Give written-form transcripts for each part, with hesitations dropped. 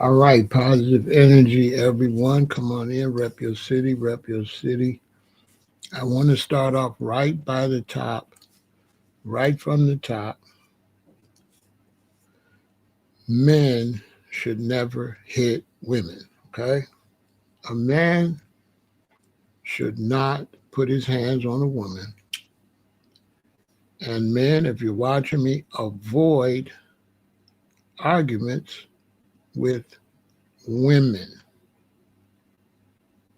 All right, positive energy, everyone. Come on in, rep your city, rep your city. I want to start off right by the top, right from the top. Men should never hit women, okay? A man should not put his hands on a woman. And men, if you're watching me, avoid arguments with women.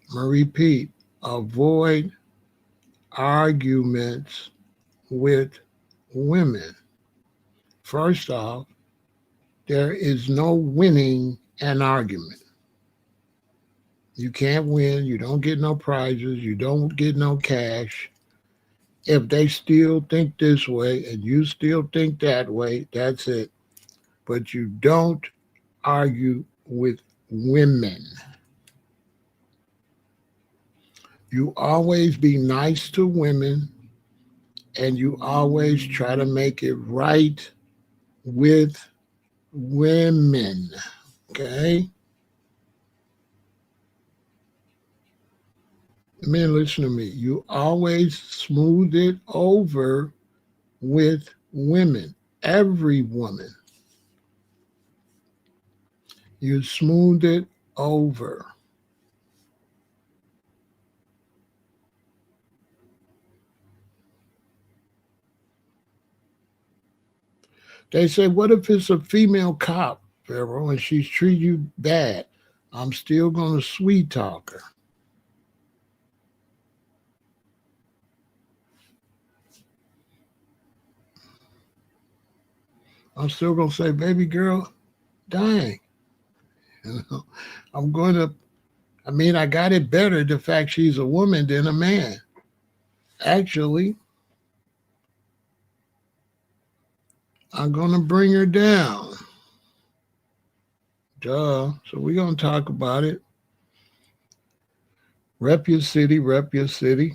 I'm going to repeat, avoid arguments with women. First off, there is no winning an argument. You can't win. You don't get no prizes. You don't get no cash. If they still think this way and you still think that way, that's it. But you don't argue with women. You always be nice to women and you always try to make it right with women. Okay? Men, listen to me. You always smooth it over with women. Every woman. You smooth it over. They say, what if it's a female cop, Pharaoh, and she's treating you bad? I'm still going to sweet talk her. I'm still going to say, baby girl, dang. I'm going to, I got it better, the fact she's a woman than a man. Actually, I'm going to bring her down. Duh. So we're going to talk about it. Rep your city, rep your city.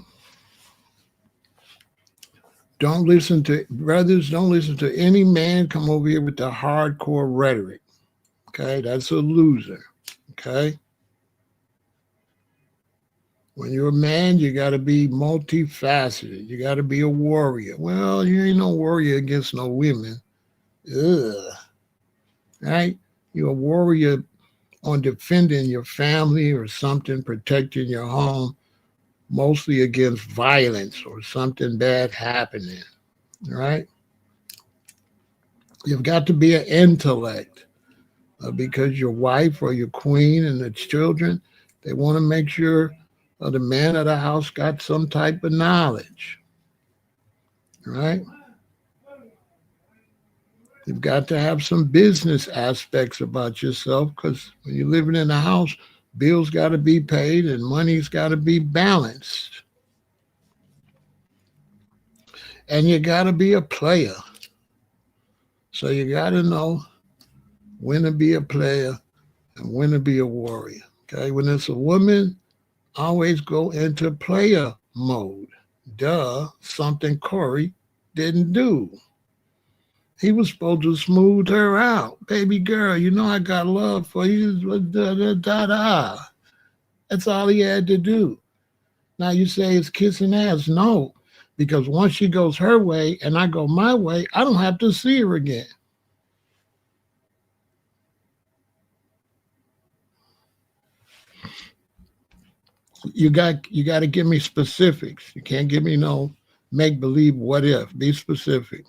Don't listen to, brothers, don't listen to any man come over here with the hardcore rhetoric. Okay, that's a loser. Okay. When you're a man, you got to be multifaceted. You got to be a warrior. Well, you ain't no warrior against no women. Ugh. Right? You're a warrior on defending your family or something, protecting your home, mostly against violence or something bad happening. Right? You've got to be an intellect because your wife or your queen and the children, they want to make sure the man of the house got some type of knowledge. Right? You've got to have some business aspects about yourself because when you're living in a house, bills got to be paid and money's got to be balanced. And you got to be a player. So you got to know when to be a player and when to be a warrior. Okay, when it's a woman, always go into player mode. Duh, something Corey didn't do. He was supposed to smooth her out. Baby girl, you know I got love for you. That's all he had to do. Now you say it's kissing ass. No, because once she goes her way and I go my way, I don't have to see her again. You got to give me specifics. You can't give me no make believe what if. Be specific.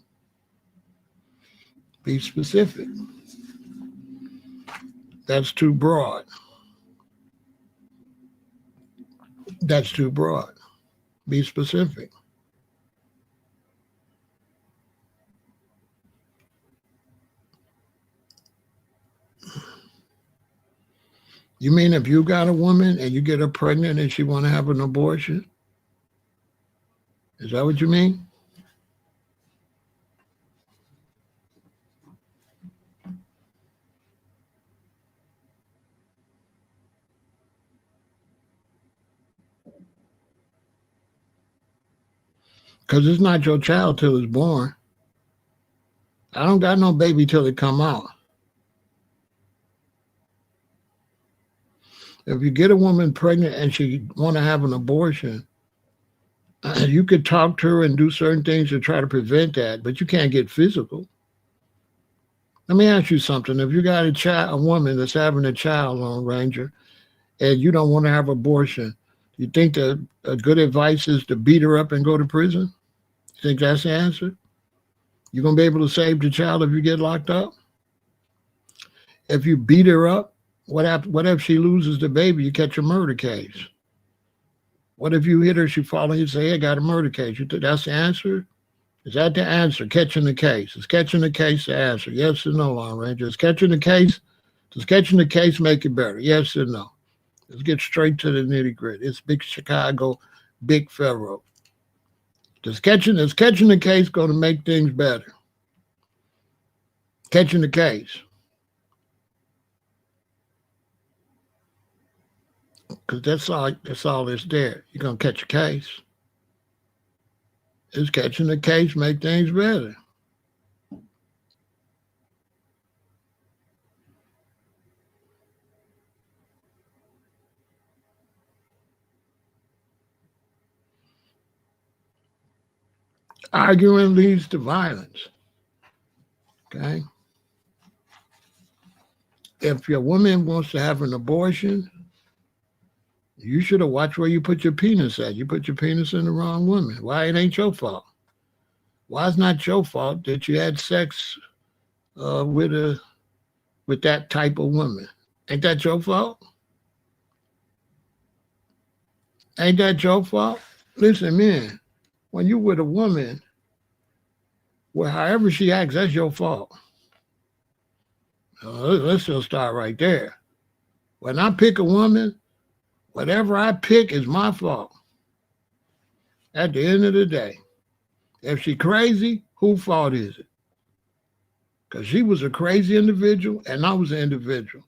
Be specific. That's too broad. That's too broad. Be specific. You mean if you got a woman and you get her pregnant and she want to have an abortion? Is that what you mean? Because it's not your child till it's born. I don't got no baby till it come out. If you get a woman pregnant and she want to have an abortion, you could talk to her and do certain things to try to prevent that, but you can't get physical. Let me ask you something. If you got a woman that's having a child, Lone Ranger, and you don't want to have abortion, you think that a good advice is to beat her up and go to prison? You think that's the answer? You're going to be able to save the child if you get locked up? If you beat her up, what if she loses the baby? You catch a murder case. What if you hit her, she falls, and you say, hey, I got a murder case? You think that's the answer? Is that the answer? Catching the case. Is catching the case the answer? Yes or no, Lone Ranger? Is catching the case? Does catching the case make it better? Yes or no? Let's get straight to the nitty gritty. It's Big Chicago, Big Pharaoh. Is catching the case going to make things better? Catching the case. Because that's all that's there. You're going to catch a case. Is catching the case make things better? Arguing leads to violence. Okay? If your woman wants to have an abortion, you should have watched where you put your penis at. You put your penis in the wrong woman. Why it ain't your fault? Why it's not your fault that you had sex with that type of woman? Ain't that your fault? Ain't that your fault? Listen, man, when you with a woman, well, however she acts, that's your fault. Let's just start right there. When I pick a woman, whatever I pick is my fault. At the end of the day, if she crazy, whose fault is it? Because she was a crazy individual and I was an individual.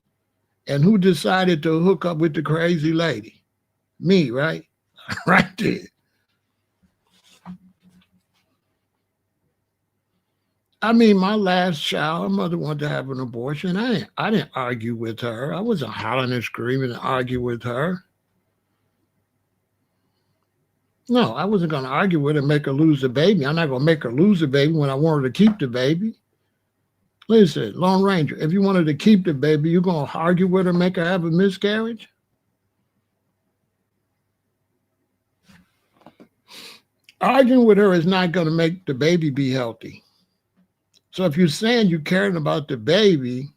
And who decided to hook up with the crazy lady? Me, right? Right there. I mean, my last child, her mother wanted to have an abortion. I didn't argue with her. I wasn't hollering and screaming and argue with her. No, I wasn't going to argue with her and make her lose the baby. I'm not going to make her lose the baby when I want her to keep the baby. Listen, Lone Ranger, if you wanted to keep the baby, you're going to argue with her, make her have a miscarriage? Arguing with her is not going to make the baby be healthy. So if you're saying you're caring about the baby,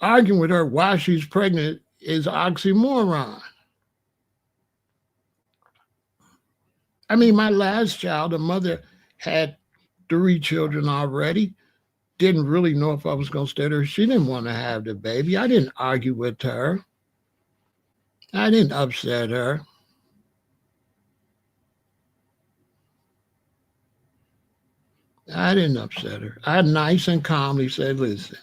arguing with her while she's pregnant is oxymoron. I mean, my last child, the mother had 3 children already, didn't really know if I was going to stay there. She didn't want to have the baby. I didn't argue with her. I didn't upset her. I didn't upset her. I nice and calmly said, listen,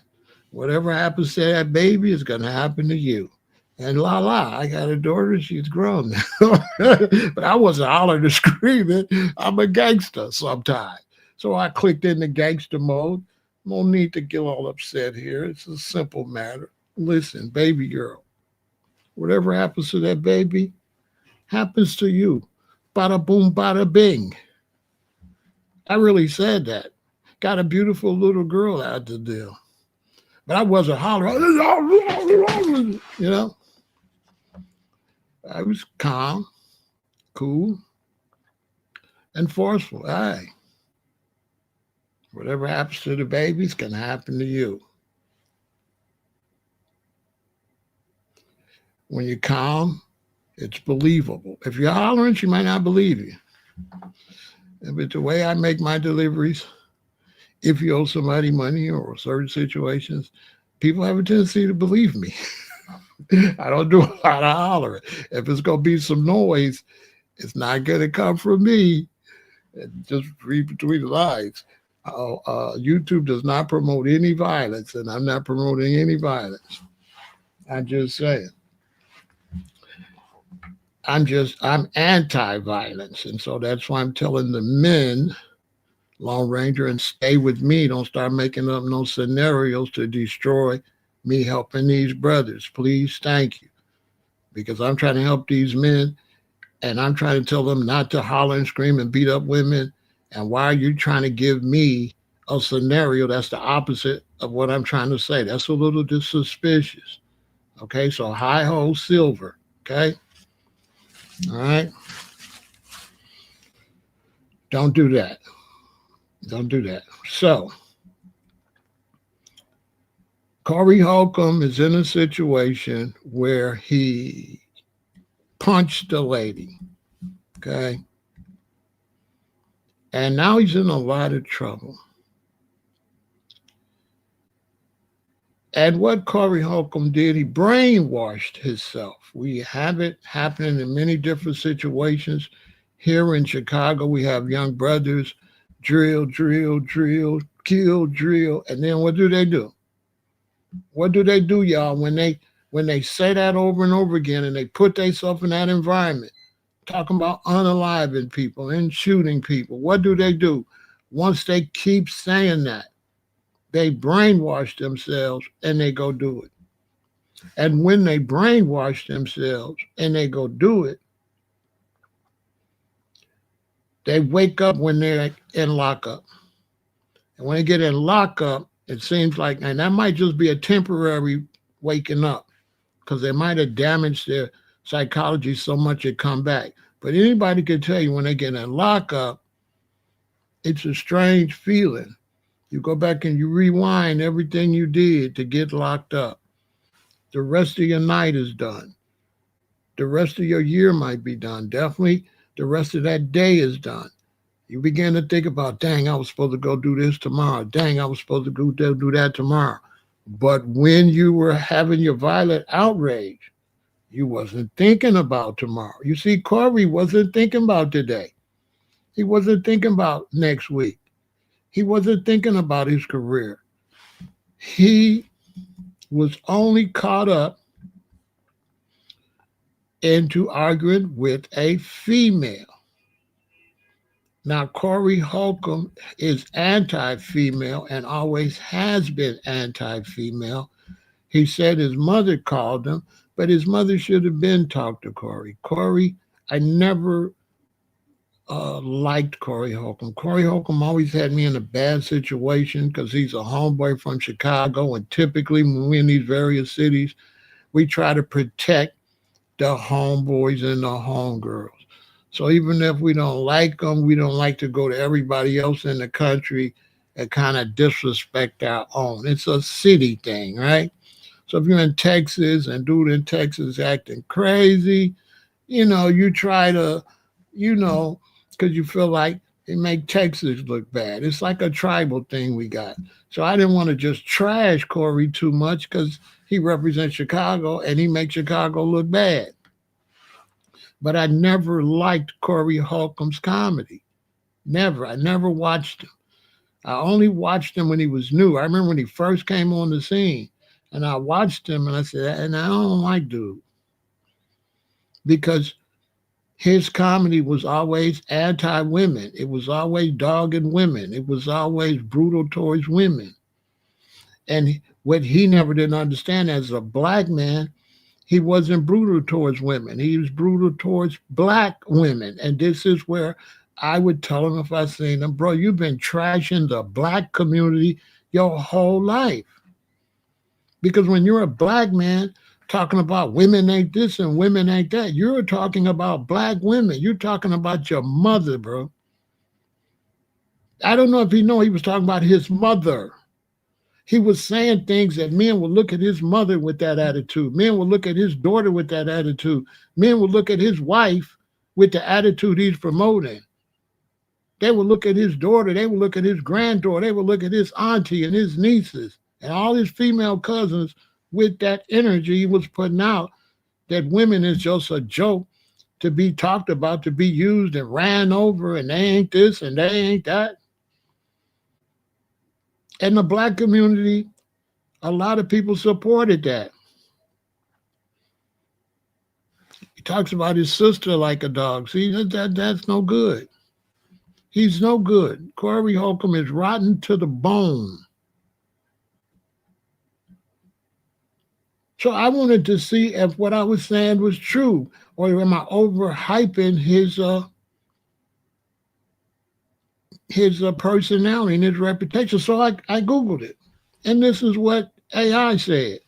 whatever happens to that baby is going to happen to you. And I got a daughter. She's grown now. But I wasn't hollering and screaming. I'm a gangster sometimes. So I clicked into gangster mode. No need to get all upset here. It's a simple matter. Listen, baby girl, whatever happens to that baby happens to you. Bada boom, bada bing. I really said that. Got a beautiful little girl out the deal. But I wasn't hollering, you know. I was calm, cool, and forceful. Hey, whatever happens to the babies can happen to you. When you're calm, it's believable. If you're hollering, she might not believe you. But the way I make my deliveries, if you owe somebody money or certain situations, people have a tendency to believe me. I don't do a lot of hollering. If it's going to be some noise, it's not going to come from me. Just read between the lines. YouTube does not promote any violence, and I'm not promoting any violence. I'm just saying. I'm anti-violence. And so that's why I'm telling the men, Lone Ranger, and stay with me. Don't start making up no scenarios to destroy me helping these brothers. Please, thank you. Because I'm trying to help these men and I'm trying to tell them not to holler and scream and beat up women. And why are you trying to give me a scenario that's the opposite of what I'm trying to say? That's a little suspicious. Okay, so high ho silver. Okay, all right. Don't do that. Don't do that. So Corey Holcomb is in a situation where he punched a lady. Okay. And now he's in a lot of trouble. And what Corey Holcomb did, he brainwashed himself. We have it happening in many different situations. Here in Chicago, we have young brothers drill, drill, drill, kill, drill. And then what do? What do, y'all, when they say that over and over again and they put themselves in that environment, talking about unaliving people and shooting people? What do? Once they keep saying that, they brainwash themselves and they go do it. And when they brainwash themselves and they go do it, they wake up when they're in lockup. And when they get in lockup, it seems like, and that might just be a temporary waking up because they might have damaged their psychology so much it come back. But anybody can tell you when they get in lockup, it's a strange feeling. You go back and you rewind everything you did to get locked up. The rest of your night is done. The rest of your year might be done. Definitely the rest of that day is done. You begin to think about, dang, I was supposed to go do this tomorrow. Dang, I was supposed to go do that tomorrow. But when you were having your violent outrage, you wasn't thinking about tomorrow. You see, Corey wasn't thinking about today. He wasn't thinking about next week. He wasn't thinking about his career. He was only caught up into arguing with a female. Now, Corey Holcomb is anti-female and always has been anti-female. He said his mother called him, but his mother should have been talked to Corey. Corey, I never liked Corey Holcomb. Corey Holcomb always had me in a bad situation because he's a homeboy from Chicago, and typically when we're in these various cities, we try to protect the homeboys and the homegirls. So even if we don't like them, we don't like to go to everybody else in the country and kind of disrespect our own. It's a city thing, right? So if you're in Texas and dude in Texas acting crazy, you try to, because you feel like it make Texas look bad. It's like a tribal thing we got. So I didn't want to just trash Corey too much because he represents Chicago and he makes Chicago look bad. But I never liked Corey Holcomb's comedy. Never. I never watched him. I only watched him when he was new. I remember when he first came on the scene and I watched him and I said, and I don't like dude. Because his comedy was always anti-women. It was always dogging women. It was always brutal towards women. And what he never did understand as a black man, he wasn't brutal towards women. He was brutal towards black women. And this is where I would tell him if I seen him, bro, you've been trashing the black community your whole life. Because when you're a black man talking about women ain't this and women ain't that, you're talking about black women. You're talking about your mother, bro. I don't know if he was talking about his mother. He was saying things that men would look at his mother with that attitude. Men would look at his daughter with that attitude. Men would look at his wife with the attitude he's promoting. They would look at his daughter. They would look at his granddaughter. They would look at his auntie and his nieces and all his female cousins with that energy he was putting out, that women is just a joke to be talked about, to be used and ran over, and they ain't this and they ain't that. And the black community, a lot of people supported that. He talks about his sister like a dog. See, that's no good. He's no good. Corey Holcomb is rotten to the bone. So I wanted to see if what I was saying was true, or am I overhyping his personality and his reputation? So I Googled it, and this is what AI said.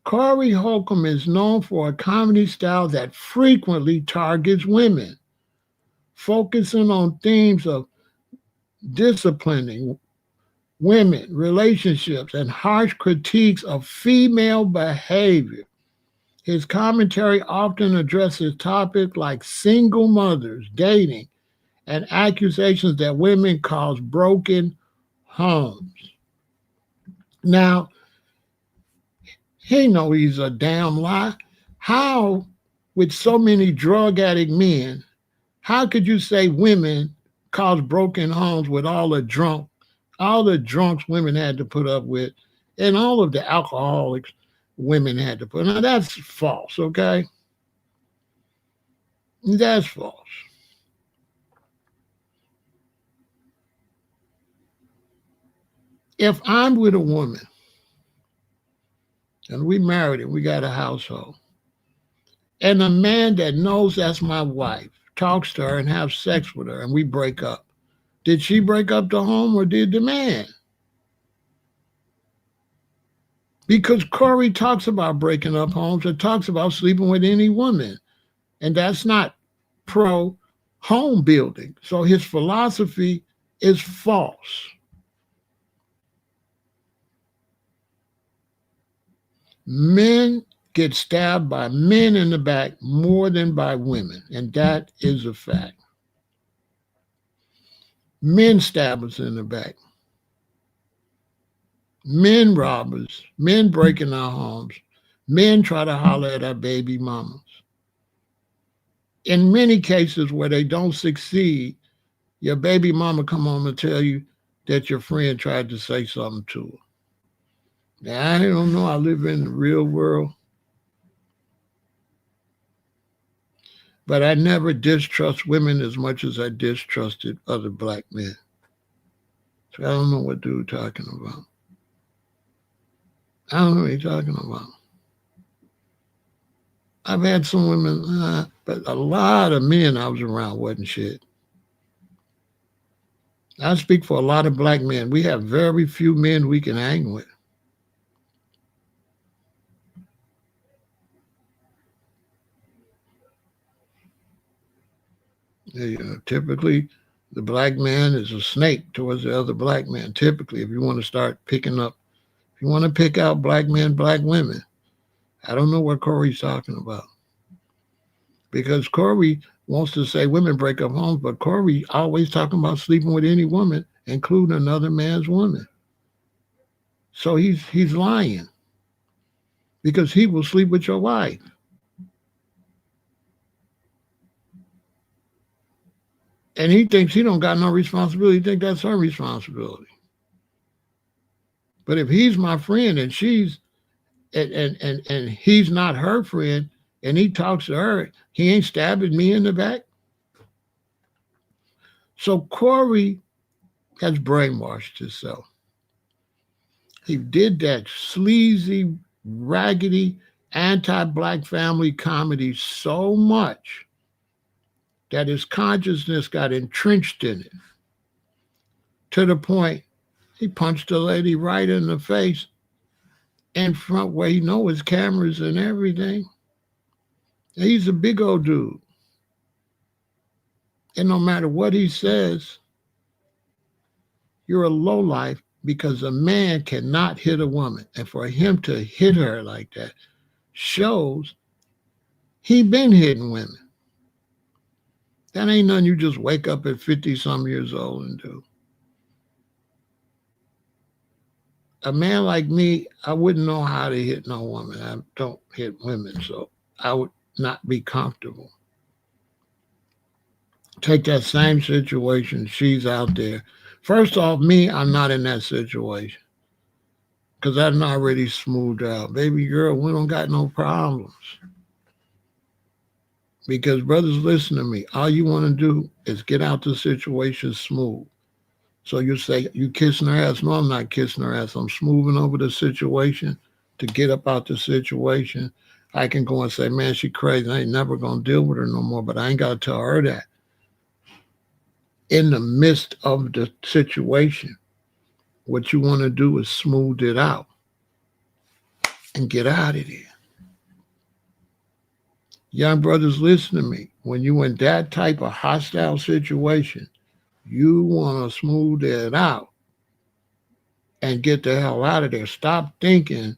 Corey Holcomb is known for a comedy style that frequently targets women, focusing on themes of disciplining women, relationships, and harsh critiques of female behavior. His commentary often addresses topics like single mothers, dating, and accusations that women cause broken homes. Now, he know he's a damn lie. How, with so many drug addict men, how could you say women cause broken homes with all the drunks women had to put up with, and all of the alcoholics women had to put? Now that's false, okay? That's false. If I'm with a woman and we married and we got a household, and a man that knows that's my wife talks to her and have sex with her and we break up, did she break up the home or did the man? Because Corey talks about breaking up homes and talks about sleeping with any woman. And that's not pro home building. So his philosophy is false. Men get stabbed by men in the back more than by women. And that is a fact. Men stab us in the back. Men robbers, men breaking our homes, men try to holler at our baby mamas. In many cases where they don't succeed, your baby mama come home and tell you that your friend tried to say something to her. Now, I don't know. I live in the real world. But I never distrust women as much as I distrusted other black men. So I don't know what dude talking about. I don't know what you're talking about. I've had some women, but a lot of men I was around wasn't shit. I speak for a lot of black men. We have very few men we can hang with. Typically, the black man is a snake towards the other black man. Typically, if you want to start picking up, if you want to pick out black men, black women, I don't know what Corey's talking about. Because Corey wants to say women break up homes, but Corey always talking about sleeping with any woman, including another man's woman. So he's lying because he will sleep with your wife. And he thinks he don't got no responsibility. He thinks that's her responsibility. But if he's my friend and she's and he's not her friend and he talks to her, he ain't stabbing me in the back. So Corey has brainwashed himself. He did that sleazy, raggedy, anti-black family comedy so much that his consciousness got entrenched in it to the point he punched a lady right in the face in front where he knows his cameras and everything. He's a big old dude. And no matter what he says, you're a lowlife because a man cannot hit a woman. And for him to hit her like that shows he been hitting women. That ain't nothing you just wake up at 50-some years old and do. A man like me, I wouldn't know how to hit no woman. I don't hit women, so I would not be comfortable. Take that same situation, she's out there. First off, me, I'm not in that situation because I'm already smoothed out. Baby girl, we don't got no problems. Because brothers, listen to me. All you want to do is get out the situation smooth. So you say, you kissing her ass. No, I'm not kissing her ass. I'm smoothing over the situation to get up out the situation. I can go and say, man, she crazy. I ain't never going to deal with her no more. But I ain't got to tell her that. In the midst of the situation, what you want to do is smooth it out and get out of there. Young brothers, listen to me. When you in that type of hostile situation, you want to smooth it out and get the hell out of there. Stop thinking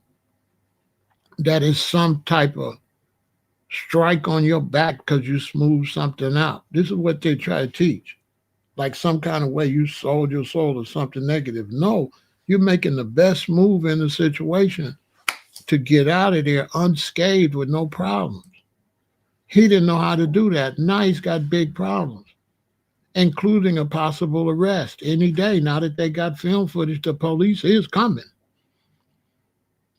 that it's some type of strike on your back because you smooth something out. This is what they try to teach. Like some kind of way you sold your soul or something negative. No, you're making the best move in the situation to get out of there unscathed with no problems. He didn't know how to do that. Now he's got big problems, including a possible arrest any day. Now that they got film footage, the police is coming.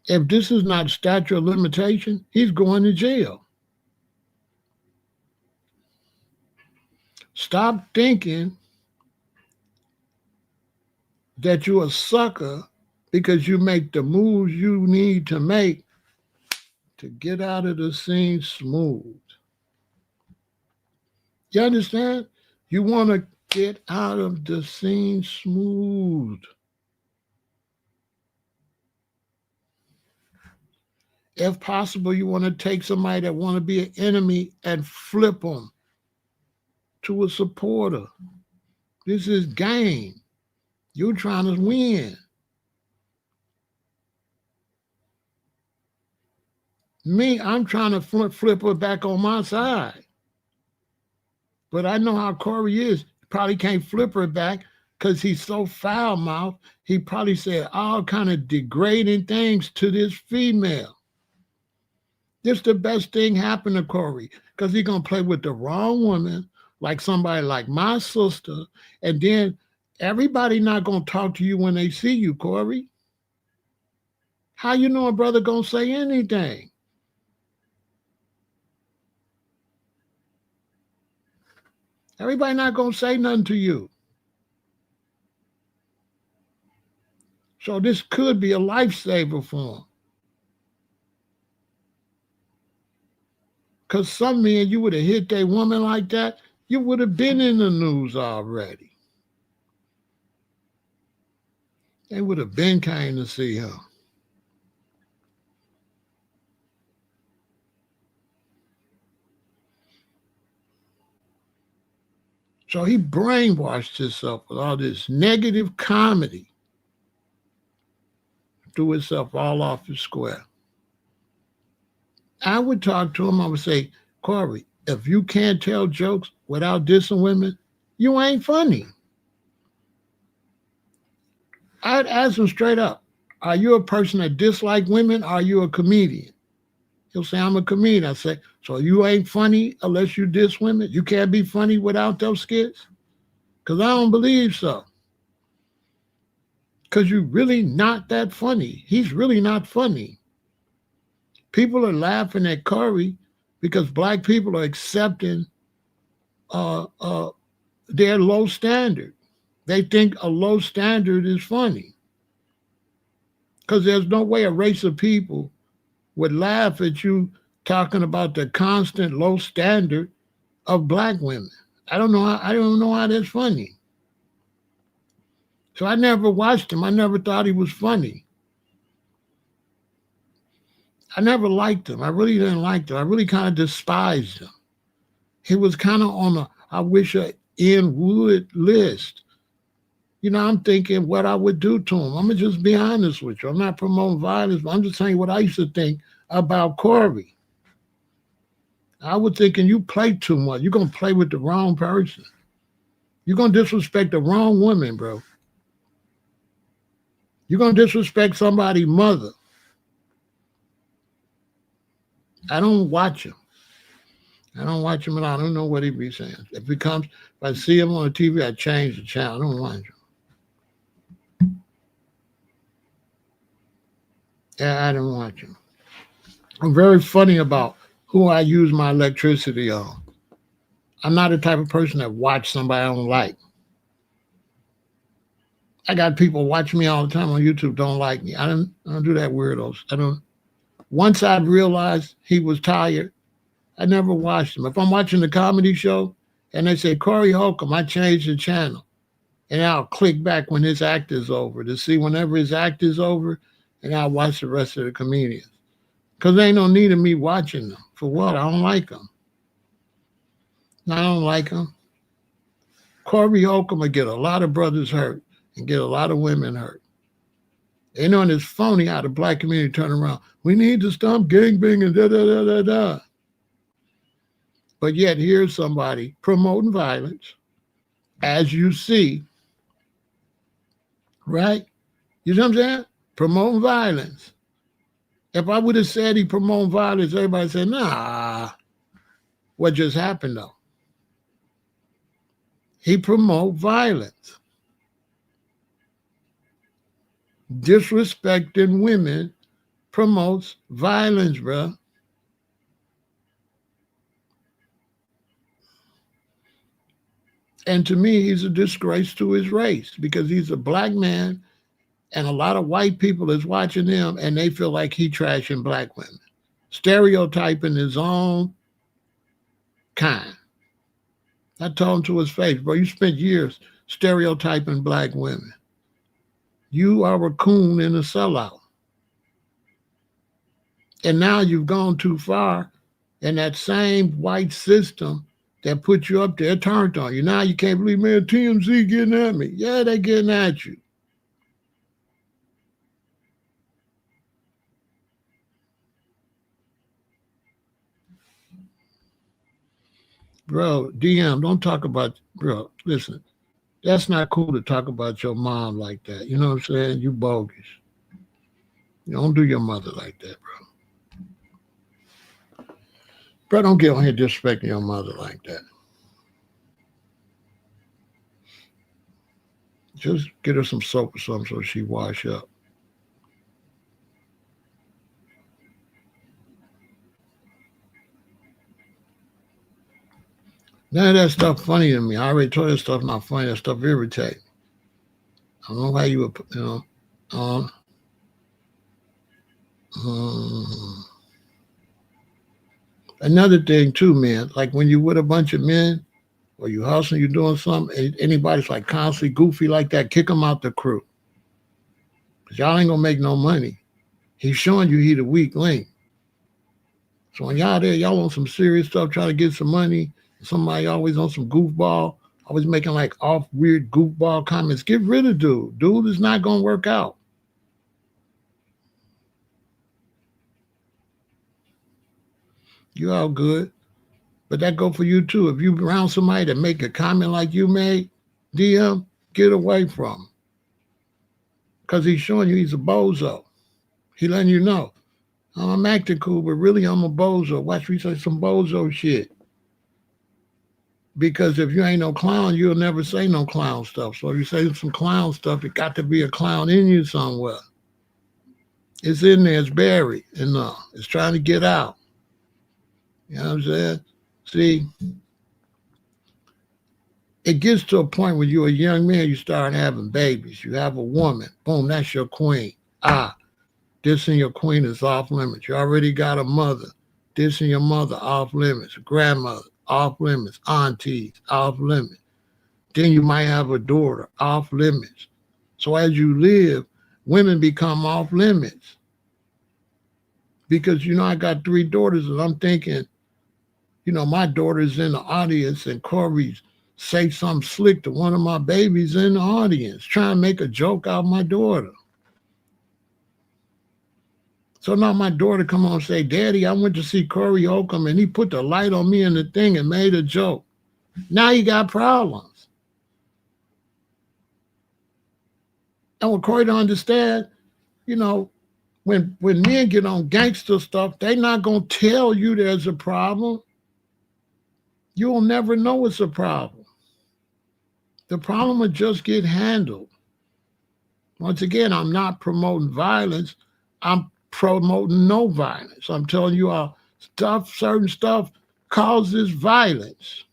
If this is not statute of limitation, he's going to jail. Stop thinking that you're a sucker because you make the moves you need to make to get out of the scene smooth. You understand? You want to get out of the scene smooth. If possible, you want to take somebody that want to be an enemy and flip them to a supporter. This is game. You're trying to win. Me, I'm trying to flip her back on my side. But I know how Corey is. Probably can't flip her back because he's so foul-mouthed. He probably said all kind of degrading things to this female. This the best thing happened to Corey because he's going to play with the wrong woman, like somebody like my sister, and then everybody not going to talk to you when they see you, Corey. How you know a brother going to say anything? Everybody not going to say nothing to you. So this could be a lifesaver for him. Because some men, you would have hit a woman like that, you would have been in the news already. They would have been came to see him. So he brainwashed himself with all this negative comedy. Threw himself all off the square. I would talk to him. I would say, Corey, if you can't tell jokes without dissing women, you ain't funny. I'd ask him straight up, are you a person that dislike women? Or are you a comedian? He'll say, I'm a comedian. I say, so you ain't funny unless you diss women? You can't be funny without those skits? Because I don't believe so. Because you're really not that funny. He's really not funny. People are laughing at Corey because black people are accepting their low standard. They think a low standard is funny. Because there's no way a race of people would laugh at you talking about the constant low standard of black women. I don't know how that's funny. So I never watched him. I never thought he was funny. I never liked him. I really didn't like him. I really kind of despised him. He was kind of on a I wish I in would list. You know, I'm thinking what I would do to him. I'm going to just be honest with you. I'm not promoting violence, but I'm just saying what I used to think about Corey. I was thinking you play too much. You're going to play with the wrong person. You're going to disrespect the wrong woman, bro. You're going to disrespect somebody's mother. I don't watch him. I don't watch him at all. I don't know what he be saying. If I see him on the TV, I change the channel. I don't watch him. Yeah, I don't watch him. I'm very funny about who I use my electricity on. I'm not the type of person that watch somebody I don't like. I got people watching me all the time on YouTube don't like me. I don't do that weirdos. I don't. Once I realized he was tired, I never watched him. If I'm watching the comedy show and they say Corey Holcomb, I change the channel and I'll click back when his act is over to see whenever his act is over, and I'll watch the rest of the comedians. Because there ain't no need of me watching them. For what? I don't like them. I don't like them. Corey Holcomb will get a lot of brothers hurt and get a lot of women hurt. They know it's phony how the black community turn around. We need to stop gangbanging, da-da-da-da-da. But yet here's somebody promoting violence, as you see, right? You know what I'm saying? Promoting violence. If I would have said he promoting violence, everybody said, nah. What just happened though? He promote violence. Disrespecting women promotes violence, bro. And to me, he's a disgrace to his race because he's a black man and a lot of white people is watching him and they feel like he trashing black women, stereotyping his own kind. I told him to his face, bro, you spent years stereotyping black women. You are a coon and a sellout. And now you've gone too far, and that same white system that put you up there turned on you. Now you can't believe, man, TMZ getting at me. Yeah, they're getting at you. Bro, DM, don't talk about, bro, listen, that's not cool to talk about your mom like that. You know what I'm saying? You bogus. You don't do your mother like that, bro. Bro, don't get on here disrespecting your mother like that. Just get her some soap or something so she wash up. None of that stuff funny to me. I already told you that stuff not funny. That stuff irritating. I don't know why you would, um, um, another thing too, man, like when you with a bunch of men or you hustling, you doing something, anybody's like constantly goofy like that, kick them out the crew. Because y'all ain't gonna make no money. He's showing you he the weak link. So when y'all there, y'all on some serious stuff, trying to get some money, somebody always on some goofball, always making like off weird goofball comments, get rid of dude. Dude is not gonna work out. You all good. But that go for you too. If you around somebody that make a comment like you made, DM, get away from him. Because he's showing you he's a bozo. He letting you know, oh, I'm acting cool, but really I'm a bozo. Watch me say some bozo shit. Because if you ain't no clown, you'll never say no clown stuff. So if you say some clown stuff, it got to be a clown in you somewhere. It's in there, it's buried, and it's trying to get out. You know what I'm saying? See, it gets to a point when you're a young man, you start having babies. You have a woman, boom, that's your queen. Dissing your queen is off limits. You already got a mother. Dissing your mother, off limits. Grandmother, off limits. Aunties, off limits. Then you might have a daughter, off limits. So as you live, women become off limits. Because, I got 3 daughters and I'm thinking, my daughter's in the audience and Corey's say something slick to one of my babies in the audience, trying to make a joke out of my daughter. So now my daughter come on and say, Daddy, I went to see Corey Holcomb and he put the light on me in the thing and made a joke. Now you got problems. And what Corey don't understand, when men get on gangster stuff, they not going to tell you there's a problem. You'll never know it's a problem. The problem will just get handled. Once again, I'm not promoting violence. I'm promoting no violence. I'm telling you all, certain stuff causes violence.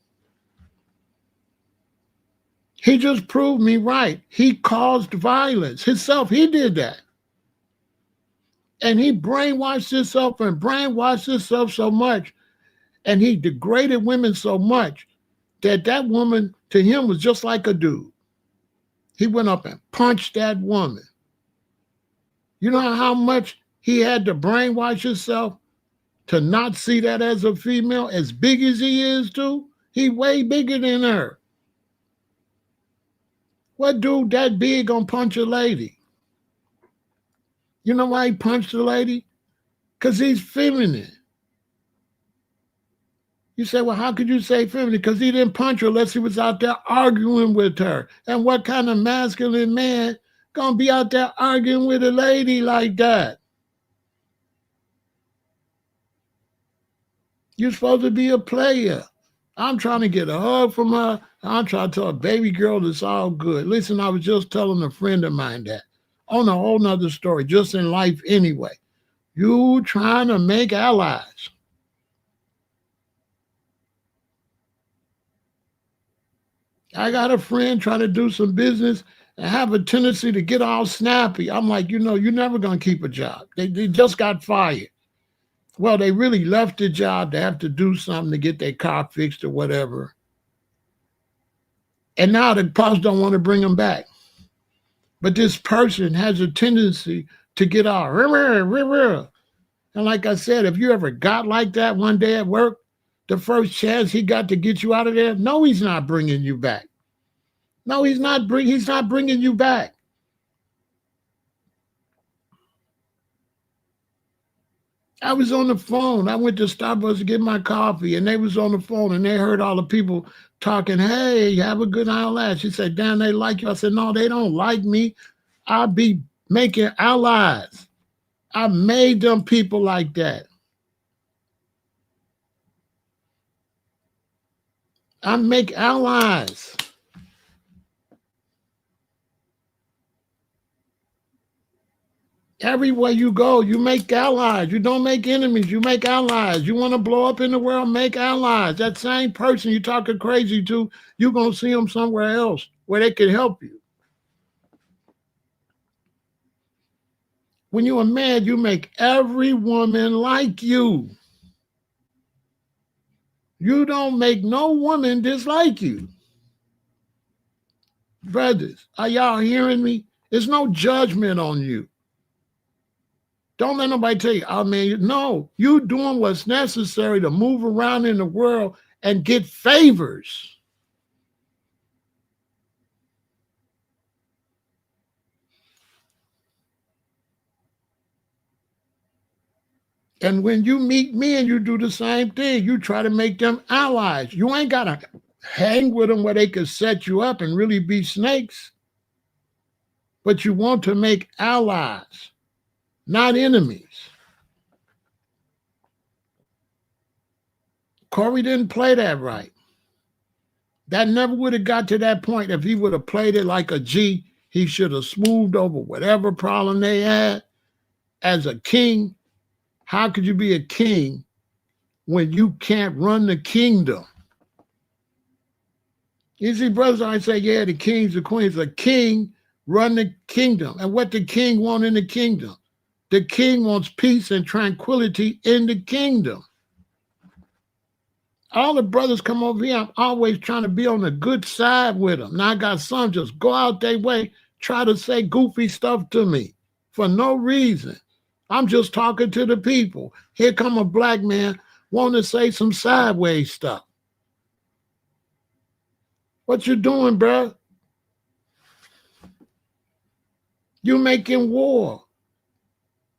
He just proved me right. He caused violence himself. He did that. And he brainwashed himself and brainwashed himself so much. And he degraded women so much that that woman to him was just like a dude. He went up and punched that woman. You know how much he had to brainwash himself to not see that as a female, as big as he is too? He way bigger than her. What dude that big gonna punch a lady? You know why he punched the lady? Because he's feminine. You say, well, how could you say feminine? Because he didn't punch her unless he was out there arguing with her. And what kind of masculine man gonna be out there arguing with a lady like that? You're supposed to be a player. I'm trying to get a hug from her. I'm trying to tell a baby girl it's all good. Listen, I was just telling a friend of mine that on a whole nother story, just in life anyway. You trying to make allies. I got a friend trying to do some business and have a tendency to get all snappy. I'm like, you know, you're never going to keep a job. They just got fired. Well, they really left the job to have to do something to get their car fixed or whatever. And now the boss don't want to bring them back. But this person has a tendency to get all, and like I said, if you ever got like that one day at work, the first chance he got to get you out of there, no, he's not bringing you back. No, he's not bringing you back. I was on the phone. I went to Starbucks to get my coffee, and they was on the phone, and they heard all the people talking, hey, have a good eyelash. She said, damn, they like you. I said, no, they don't like me. I be making allies. I made them people like that. I make allies. Everywhere you go, you make allies. You don't make enemies. You make allies. You want to blow up in the world, make allies. That same person you're talking crazy to, you're going to see them somewhere else where they can help you. When you're a man, you make every woman like you. You don't make no woman dislike you. Brothers, are y'all hearing me? There's no judgment on you. Don't let nobody tell you, oh man, no, you doing what's necessary to move around in the world and get favors. And when you meet men, you do the same thing. You try to make them allies. You ain't got to hang with them where they could set you up and really be snakes. But you want to make allies, not enemies. Corey didn't play that right. That never would have got to that point if he would have played it like a G. He should have smoothed over whatever problem they had. As a king, how could you be a king when you can't run the kingdom? You see, brothers, I say, yeah, the kings, the queens, the king run the kingdom. And what the king want in the kingdom? The king wants peace and tranquility in the kingdom. All the brothers come over here, I'm always trying to be on the good side with them. Now I got some just go out their way, try to say goofy stuff to me for no reason. I'm just talking to the people. Here come a black man wanting to say some sideways stuff. What you doing, bro? You making war.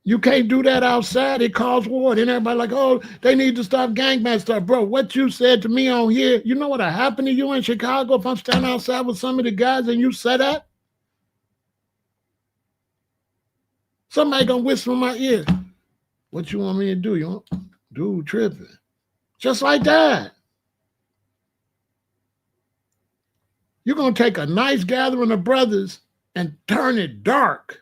You can't do that outside. It causes war. Then everybody like, oh, they need to stop gangbang stuff. Bro, what you said to me on here, you know what'll happen to you in Chicago if I'm standing outside with some of the guys and you say that? Somebody gonna whisper in my ear. What you want me to do? You want dude tripping. Just like that. You're gonna take a nice gathering of brothers and turn it dark.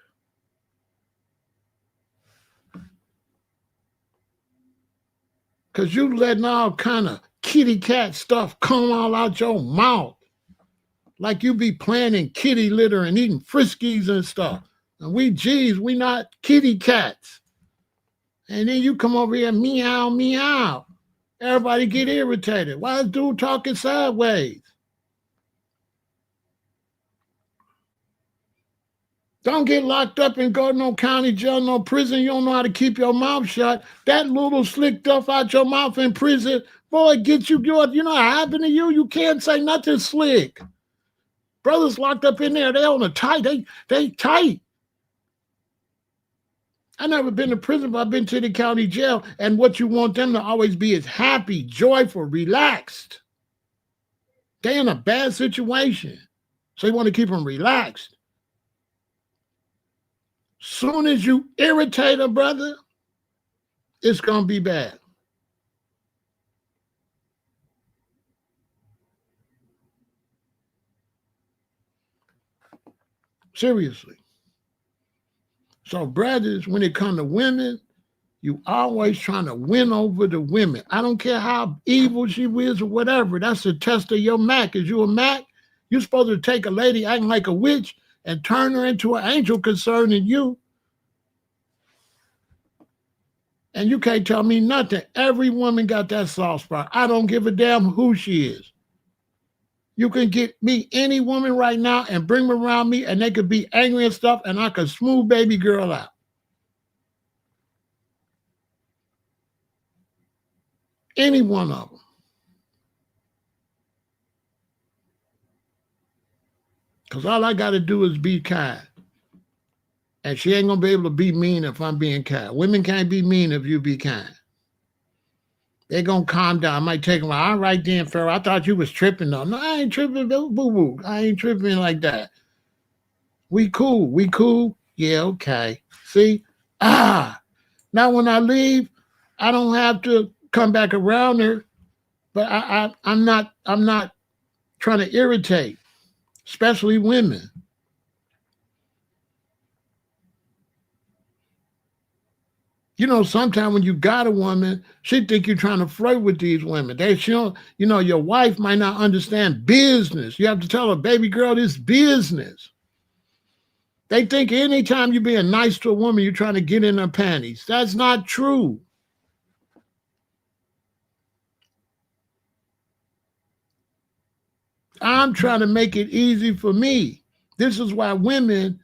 Because you letting all kind of kitty cat stuff come all out your mouth. Like you be playing in kitty litter and eating Friskies and stuff. And we not kitty cats. And then you come over here, meow, meow. Everybody get irritated. Why is dude talking sideways? Don't get locked up and go to no county jail, no prison. You don't know how to keep your mouth shut. That little slick stuff out your mouth in prison, boy, get you good. You know what happened to you? You can't say nothing slick. Brothers locked up in there, they on a tight, they tight. I never been to prison, but I've been to the county jail. And what you want them to always be is happy, joyful, relaxed. They in a bad situation. So you want to keep them relaxed. Soon as you irritate a brother, it's going to be bad. Seriously. So brothers, when it comes to women, you always trying to win over the women. I don't care how evil she is or whatever. That's a test of your Mac. Is you a Mac? You're supposed to take a lady acting like a witch and turn her into an angel concerning you. And you can't tell me nothing. Every woman got that soft spot. I don't give a damn who she is. You can get me any woman right now and bring them around me and they could be angry and stuff and I could smooth baby girl out. Any one of them. Because all I got to do is be kind. And she ain't going to be able to be mean if I'm being kind. Women can't be mean if you be kind. They're going to calm down. I might take them, all right then, Pharaoh, I thought you was tripping though. No, I ain't tripping, boo-boo. I ain't tripping like that. We cool. We cool? Yeah, okay. See? Now when I leave, I don't have to come back around her, but I'm not trying to irritate, especially women. You know, sometimes when you got a woman, she think you're trying to flirt with these women. Your wife might not understand business. You have to tell her, baby girl, this business. They think anytime you're being nice to a woman, you're trying to get in her panties. That's not true. I'm trying to make it easy for me. This is why women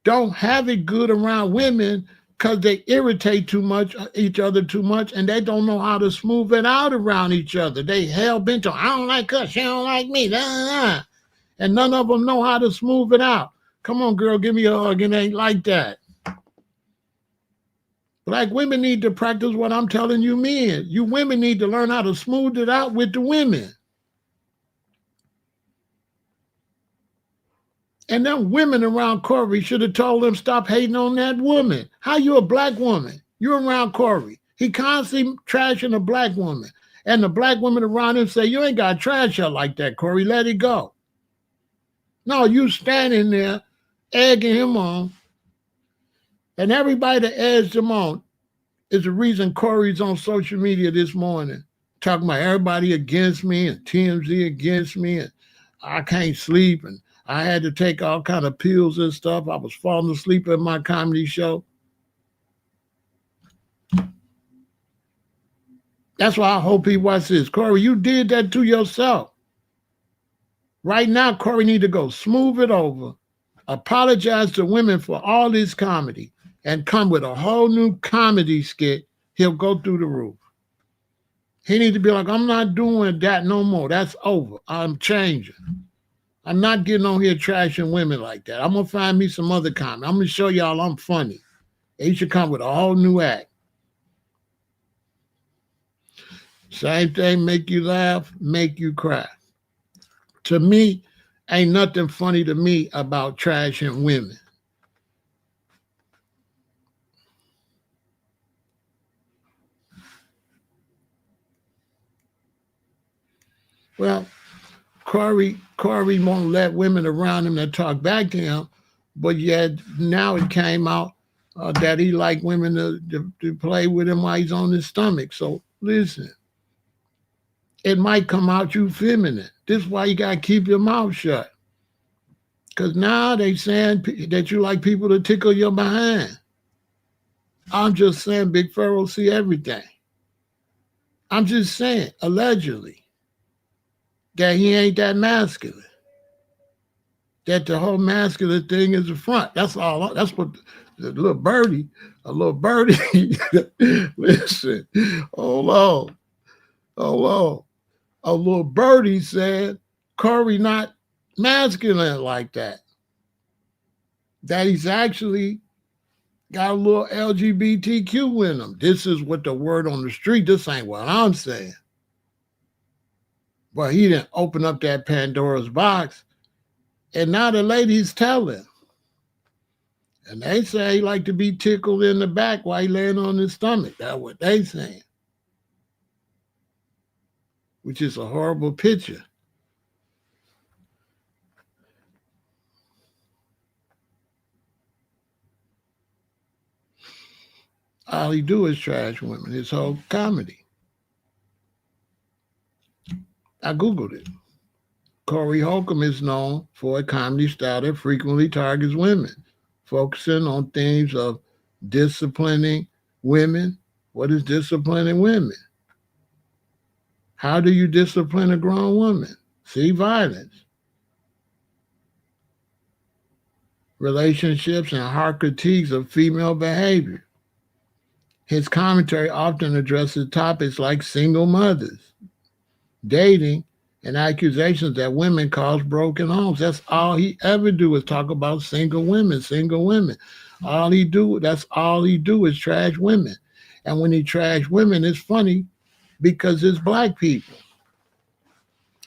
don't have it good around women, because they irritate each other too much, and they don't know how to smooth it out around each other. They hell bent on, I don't like her, she don't like me, and none of them know how to smooth it out. Come on, girl, give me a hug. It ain't like that. Black women need to practice what I'm telling you men. You women need to learn how to smooth it out with the women. And them women around Corey should have told him, stop hating on that woman. How you a black woman? You're around Corey. He constantly trashing a black woman. And the black women around him say, you ain't got to trash her like that, Corey. Let it go. No, you standing there egging him on. And everybody that eggs him on is the reason Corey's on social media this morning, talking about everybody against me and TMZ against me and I can't sleep and I had to take all kind of pills and stuff. I was falling asleep at my comedy show. That's why I hope he watches this. Corey, you did that to yourself. Right now, Corey need to go smooth it over, apologize to women for all this comedy, and come with a whole new comedy skit. He'll go through the roof. He need to be like, I'm not doing that no more. That's over. I'm changing. I'm not getting on here trashing women like that. I'm going to find me some other comedy. I'm going to show y'all I'm funny. He should come with a whole new act. Same thing, make you laugh, make you cry. To me, ain't nothing funny to me about trashing women. Well, Corey won't let women around him that talk back to him, but yet now it came out that he like women to play with him while he's on his stomach. So Listen, it might come out you feminine. This is why you got to keep your mouth shut. Because now they saying that you like people to tickle your behind. I'm just saying Big Pharaoh see everything. I'm just saying, allegedly, that he ain't that masculine. That the whole masculine thing is the front. That's all. That's what the little birdie, a little birdie. Listen, hold on, hold on. A little birdie said Corey not masculine like that. That he's actually got a little LGBTQ in him. This is what the word on the street. This ain't what I'm saying. But he didn't open up that Pandora's box. And now the ladies telling. And they say he like to be tickled in the back while he laying on his stomach. That's what they saying. Which is a horrible picture. All he do is trash women. His whole comedy. I Googled it. Corey Holcomb is known for a comedy style that frequently targets women, focusing on themes of disciplining women. What is disciplining women? How do you discipline a grown woman? See, violence. Relationships and hard critiques of female behavior. His commentary often addresses topics like single mothers, dating, and accusations that women cause broken homes. That's all he ever do is talk about single women, single women. That's all he do is trash women. And when he trash women, it's funny because it's black people.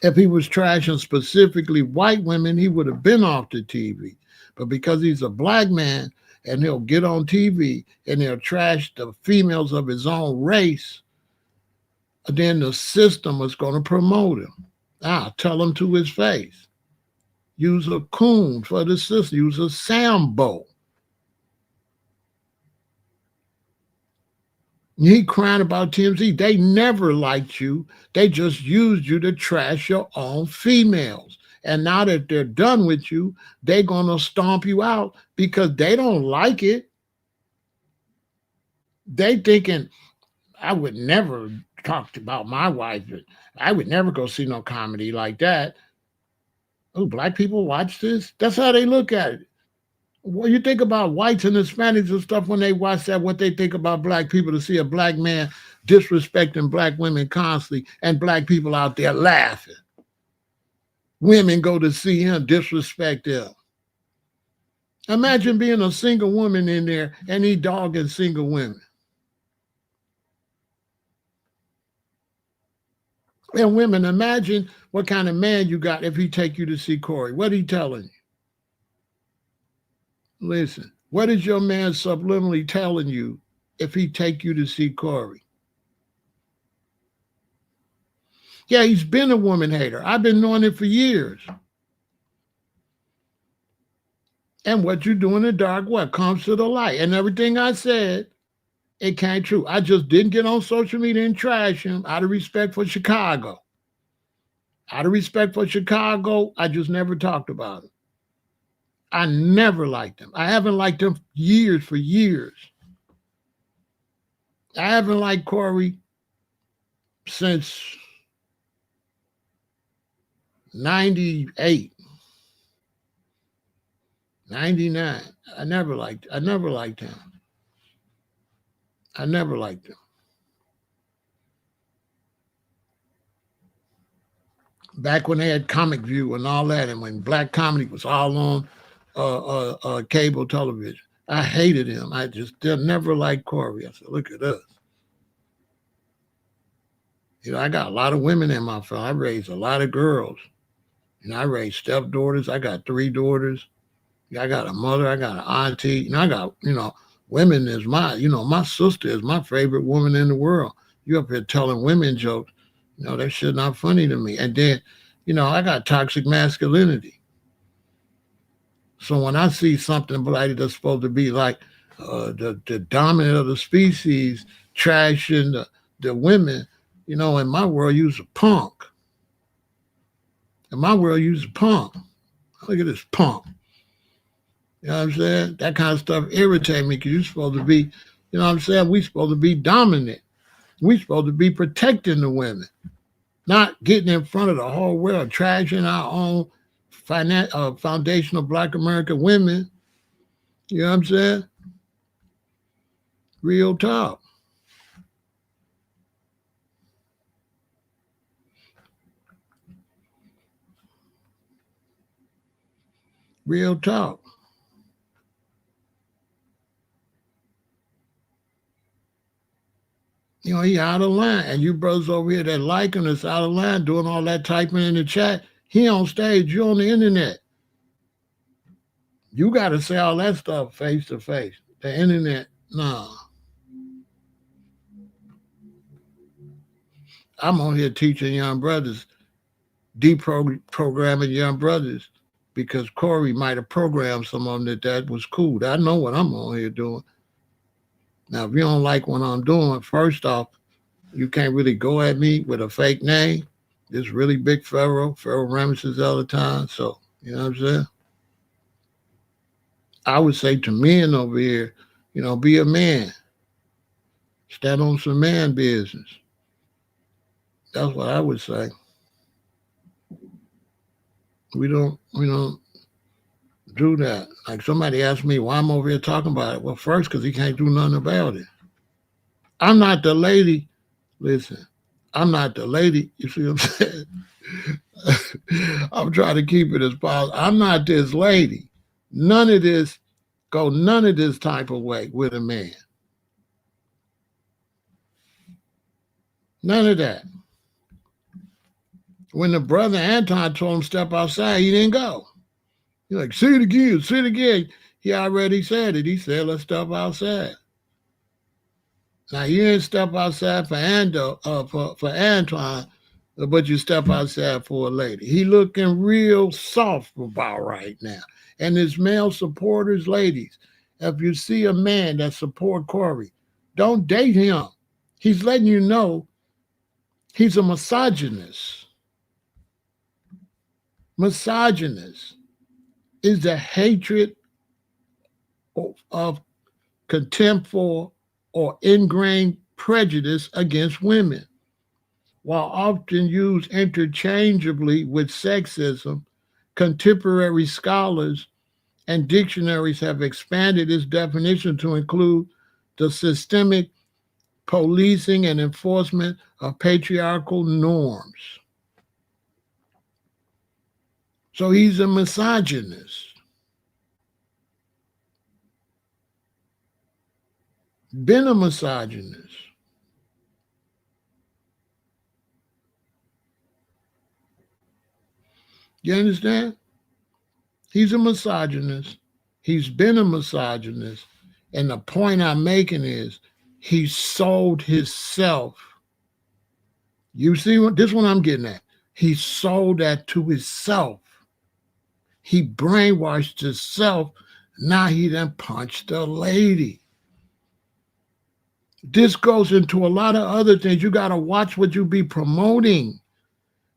If he was trashing specifically white women, he would have been off the TV. But because he's a black man and he'll get on TV and he'll trash the females of his own race, then the system is going to promote him. I'll tell him to his face. Use a coon for the system. Use a Sambo. He crying about TMZ. They never liked you. They just used you to trash your own females. And now that they're done with you, they're going to stomp you out because they don't like it. They thinking, I would never talk about my wife. I would never go see no comedy like that. Oh, black people watch this? That's how they look at it. Well, you think about whites and Hispanics and stuff when they watch that, what they think about black people to see a black man disrespecting black women constantly and black people out there laughing. Women go to see him disrespect them. Imagine being a single woman in there and he dogging single women. And women, imagine what kind of man you got if he take you to see Corey. What he telling you? Listen, what is your man subliminally telling you if he take you to see Corey? Yeah, he's been a woman hater. I've been knowing it for years. And what you do in the dark, what comes to the light? And everything I said, it came true. I just didn't get on social media and trash him out of respect for Chicago. Out of respect for Chicago, I just never talked about him. I never liked him. I haven't liked him for years. I haven't liked Corey since 98, 99. I never liked him. I never liked him. Back when they had Comic View and all that, and when black comedy was all on cable television, I hated him. They'll never like Corey. I said, look at us. I got a lot of women in my family. I raised a lot of girls. I raised stepdaughters. I got 3 daughters. I got a mother. I got an auntie. I got, women is my sister is my favorite woman in the world. You up here telling women jokes. That shit not funny to me. And then, I got toxic masculinity. So when I see something like that's supposed to be like the dominant of the species trashing the women, you know, in my world, use a punk. In my world, use a punk. Look at this punk. You know what I'm saying? That kind of stuff irritates me because you're supposed to be, you know what I'm saying? We supposed to be dominant. We supposed to be protecting the women, not getting in front of the whole world, trashing our own foundational Black American women. You know what I'm saying? Real talk. Real talk. You know, he out of line. And you brothers over here that liking us out of line, doing all that typing in the chat, he on stage, you on the internet. You got to say all that stuff face to face. The internet, nah. I'm on here teaching young brothers, deprogramming young brothers, because Corey might have programmed some of them that was cool. I know what I'm on here doing. Now, if you don't like what I'm doing, first off, you can't really go at me with a fake name. It's really big Pharaoh El-Aton. So, you know what I'm saying? I would say to men over here, you know, be a man. Stand on some man business. That's what I would say. We don't do that. Like somebody asked me why I'm over here talking about it. Well, first, because he can't do nothing about it. I'm not the lady. Listen, I'm not the lady. You see what I'm saying? I'm trying to keep it as possible. I'm not this lady. None of this type of way with a man. None of that. When the brother Anton told him step outside, he didn't go. He's like, say it again, say it again. He already said it. He said, let's step outside. Now you didn't step outside for Antoine, but you step outside for a lady. He looking real soft about right now. And his male supporters, ladies, if you see a man that support Corey, don't date him. He's letting you know he's a misogynist. Misogynist is the hatred of contempt for or ingrained prejudice against women. While often used interchangeably with sexism, contemporary scholars and dictionaries have expanded its definition to include the systemic policing and enforcement of patriarchal norms. So he's a misogynist. Been a misogynist. You understand? He's a misogynist. He's been a misogynist. And the point I'm making is he sold himself. You see what this one I'm getting at? He sold that to himself. He brainwashed himself. Now he done punched a lady. This goes into a lot of other things. You got to watch what you be promoting,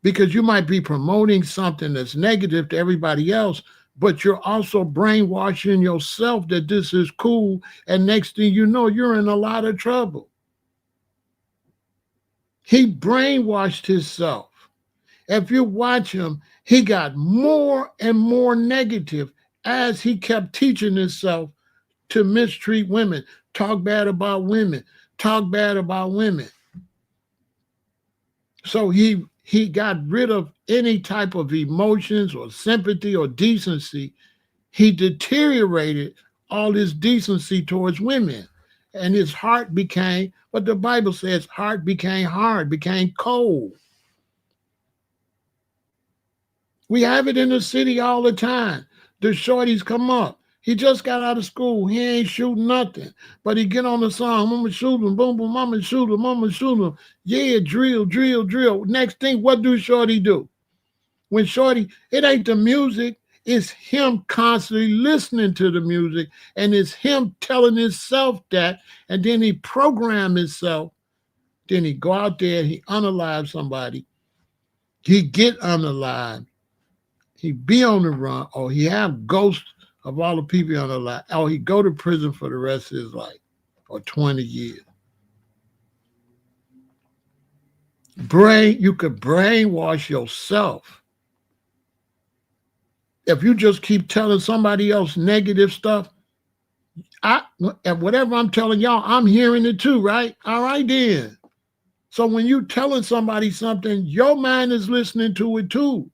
because you might be promoting something that's negative to everybody else, but you're also brainwashing yourself that this is cool. And next thing you know, you're in a lot of trouble. He brainwashed himself. If you watch him, he got more and more negative as he kept teaching himself to mistreat women, talk bad about women, talk bad about women. So he got rid of any type of emotions or sympathy or decency. He deteriorated all his decency towards women. And his heart became, what the Bible says, heart became hard, became cold. We have it in the city all the time. The shorties come up. He just got out of school. He ain't shooting nothing. But he get on the song, mama shoot him, boom, boom, mama shoot him, mama shoot him. Yeah, drill, drill, drill. Next thing, what do shorty do? When shorty, it ain't the music, it's him constantly listening to the music, and it's him telling himself that, and then he program himself Then he go out there, he unalive somebody, he get unalive, he be on the run, or he have ghosts of all the people on the line, or he go to prison for the rest of his life, or 20 years. You could brainwash yourself. If you just keep telling somebody else negative stuff, and whatever I'm telling y'all, I'm hearing it too, right? All right then. So when you telling somebody something, your mind is listening to it too.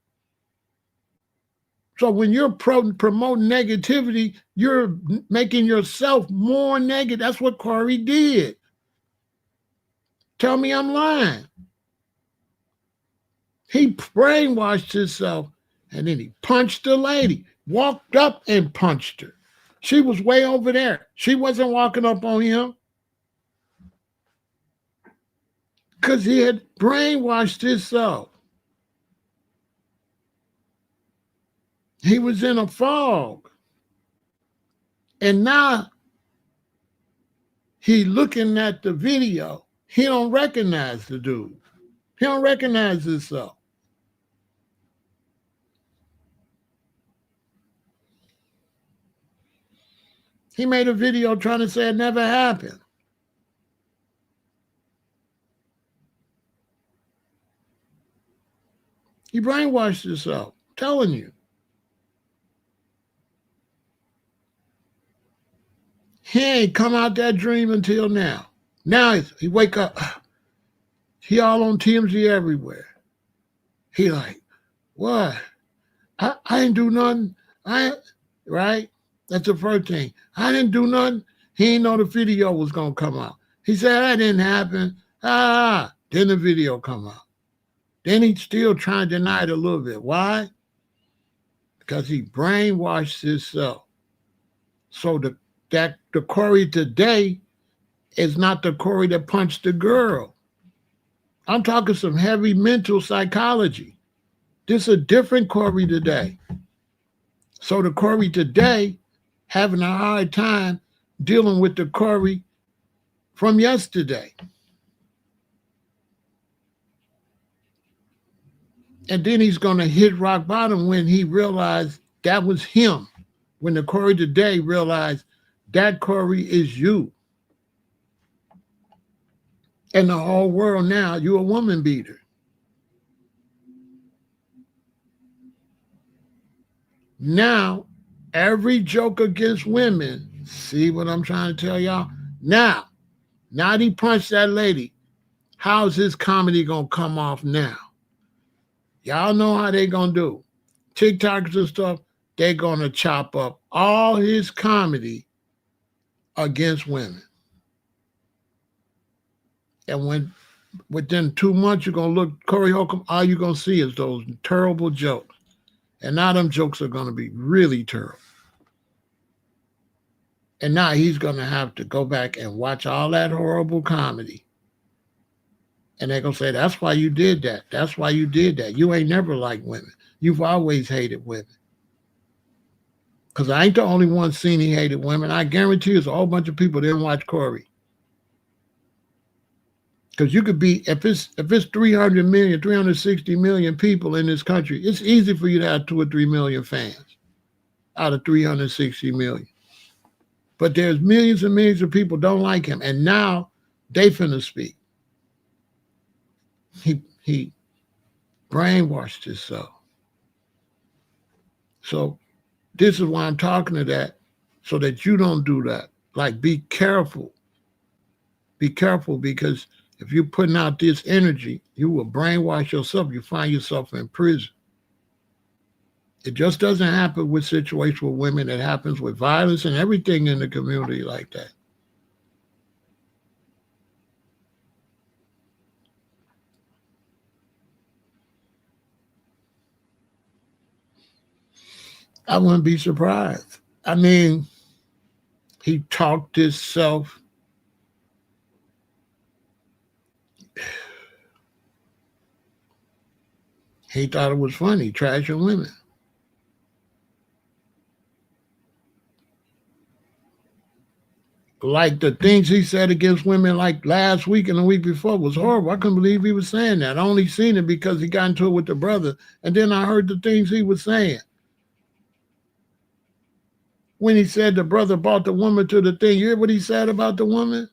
So when you're promoting negativity, you're making yourself more negative. That's what Corey did. Tell me I'm lying. He brainwashed himself, and then he punched the lady, walked up and punched her. She was way over there. She wasn't walking up on him because he had brainwashed himself. He was in a fog. And now he looking at the video. He don't recognize the dude. He don't recognize himself. He made a video trying to say it never happened. He brainwashed himself. I'm telling you. He ain't come out that dream until now. Now he wake up. He all on TMZ everywhere. He like, what? I didn't do nothing. Right? That's the first thing. I didn't do nothing. He didn't know the video was going to come out. He said, that didn't happen. Then the video come out. Then he's still trying to deny it a little bit. Why? Because he brainwashed himself. So the Corey today is not the Corey that punched the girl. I'm talking some heavy mental psychology. This is a different Corey today. So the Corey today having a hard time dealing with the Corey from yesterday. And then he's going to hit rock bottom when he realized that was him. When the Corey today realized that Corey is you. And the whole world now, you're a woman beater. Now, every joke against women, see what I'm trying to tell y'all? Now he punched that lady. How's his comedy going to come off now? Y'all know how they going to do. TikTokers and stuff, they're going to chop up all his comedy against women. And within 2 months, you're going to look, Corey Holcomb, all you're going to see is those terrible jokes. And now them jokes are going to be really terrible. And now he's going to have to go back and watch all that horrible comedy. And they're going to say, that's why you did that. That's why you did that. You ain't never liked women. You've always hated women. Because I ain't the only one seen he hated women. I guarantee there's a whole bunch of people that didn't watch Corey. Because you could be, if it's 300 million, 360 million people in this country, it's easy for you to have 2 or 3 million fans out of 360 million. But there's millions and millions of people don't like him. And now they finna speak. He brainwashed himself. So this is why I'm talking to that, so that you don't do that. Like, be careful. Be careful, because if you're putting out this energy, you will brainwash yourself. You find yourself in prison. It just doesn't happen with situations with women. It happens with violence and everything in the community like that. I wouldn't be surprised. I mean, he talked himself. He thought it was funny, trashing women. Like the things he said against women like last week and the week before was horrible. I couldn't believe he was saying that. I only seen it because he got into it with the brother. And then I heard the things he was saying. When he said the brother brought the woman to the thing, you hear what he said about the woman?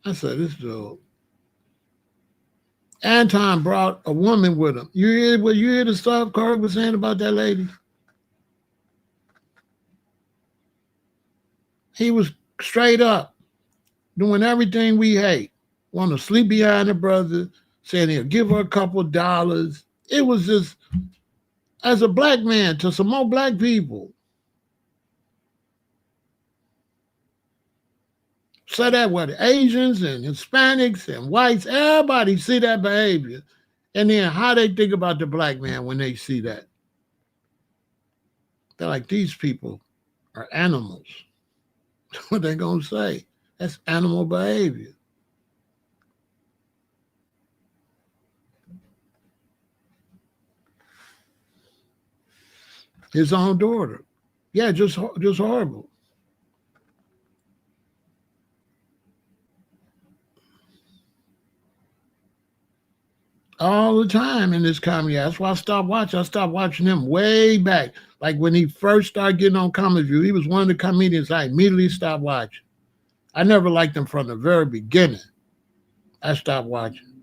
I said, this dude. Anton brought a woman with him. You hear the stuff Corey was saying about that lady? He was straight up doing everything we hate. Want to sleep behind the brother, saying he'll give her a couple dollars. It was just, as a black man, to some more black people. So that what Asians and Hispanics and whites, everybody see that behavior. And then how they think about the black man when they see that. They're like, these people are animals. That's what they're going to say. That's animal behavior. His own daughter. Yeah, just horrible. All the time in this comedy. That's why I stopped watching. I stopped watching him way back. Like when he first started getting on Comedy View, he was one of the comedians I immediately stopped watching. I never liked him from the very beginning. I stopped watching.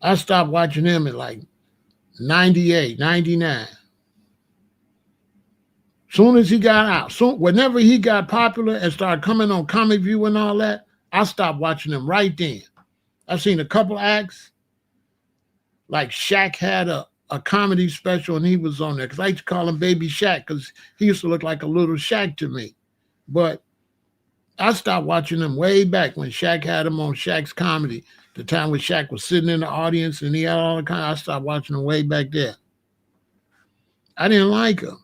I stopped watching him in like 98, 99. Soon as he got out, whenever he got popular and started coming on Comedy View and all that, I stopped watching him right then. I've seen a couple acts. Like Shaq had a comedy special and he was on there because I used to call him Baby Shaq because he used to look like a little Shaq to me. But I stopped watching him way back when Shaq had him on Shaq's Comedy. The time when Shaq was sitting in the audience and he had all the kind. I stopped watching him way back there. I didn't like him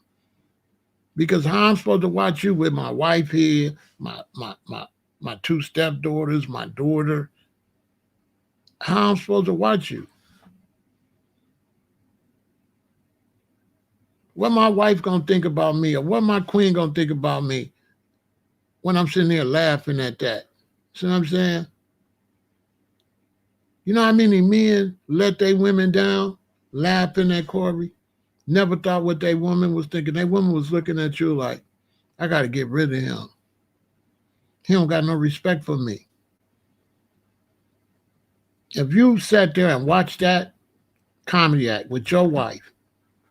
because how I'm supposed to watch you with my wife here, my two stepdaughters, my daughter. How I'm supposed to watch you? What my wife gonna think about me, or what my queen gonna think about me when I'm sitting there laughing at that? See what I'm saying? You know how many men let their women down, laughing at Corey? Never thought what their woman was thinking. Their woman was looking at you like, I gotta get rid of him. He don't got no respect for me. If you sat there and watched that comedy act with your wife,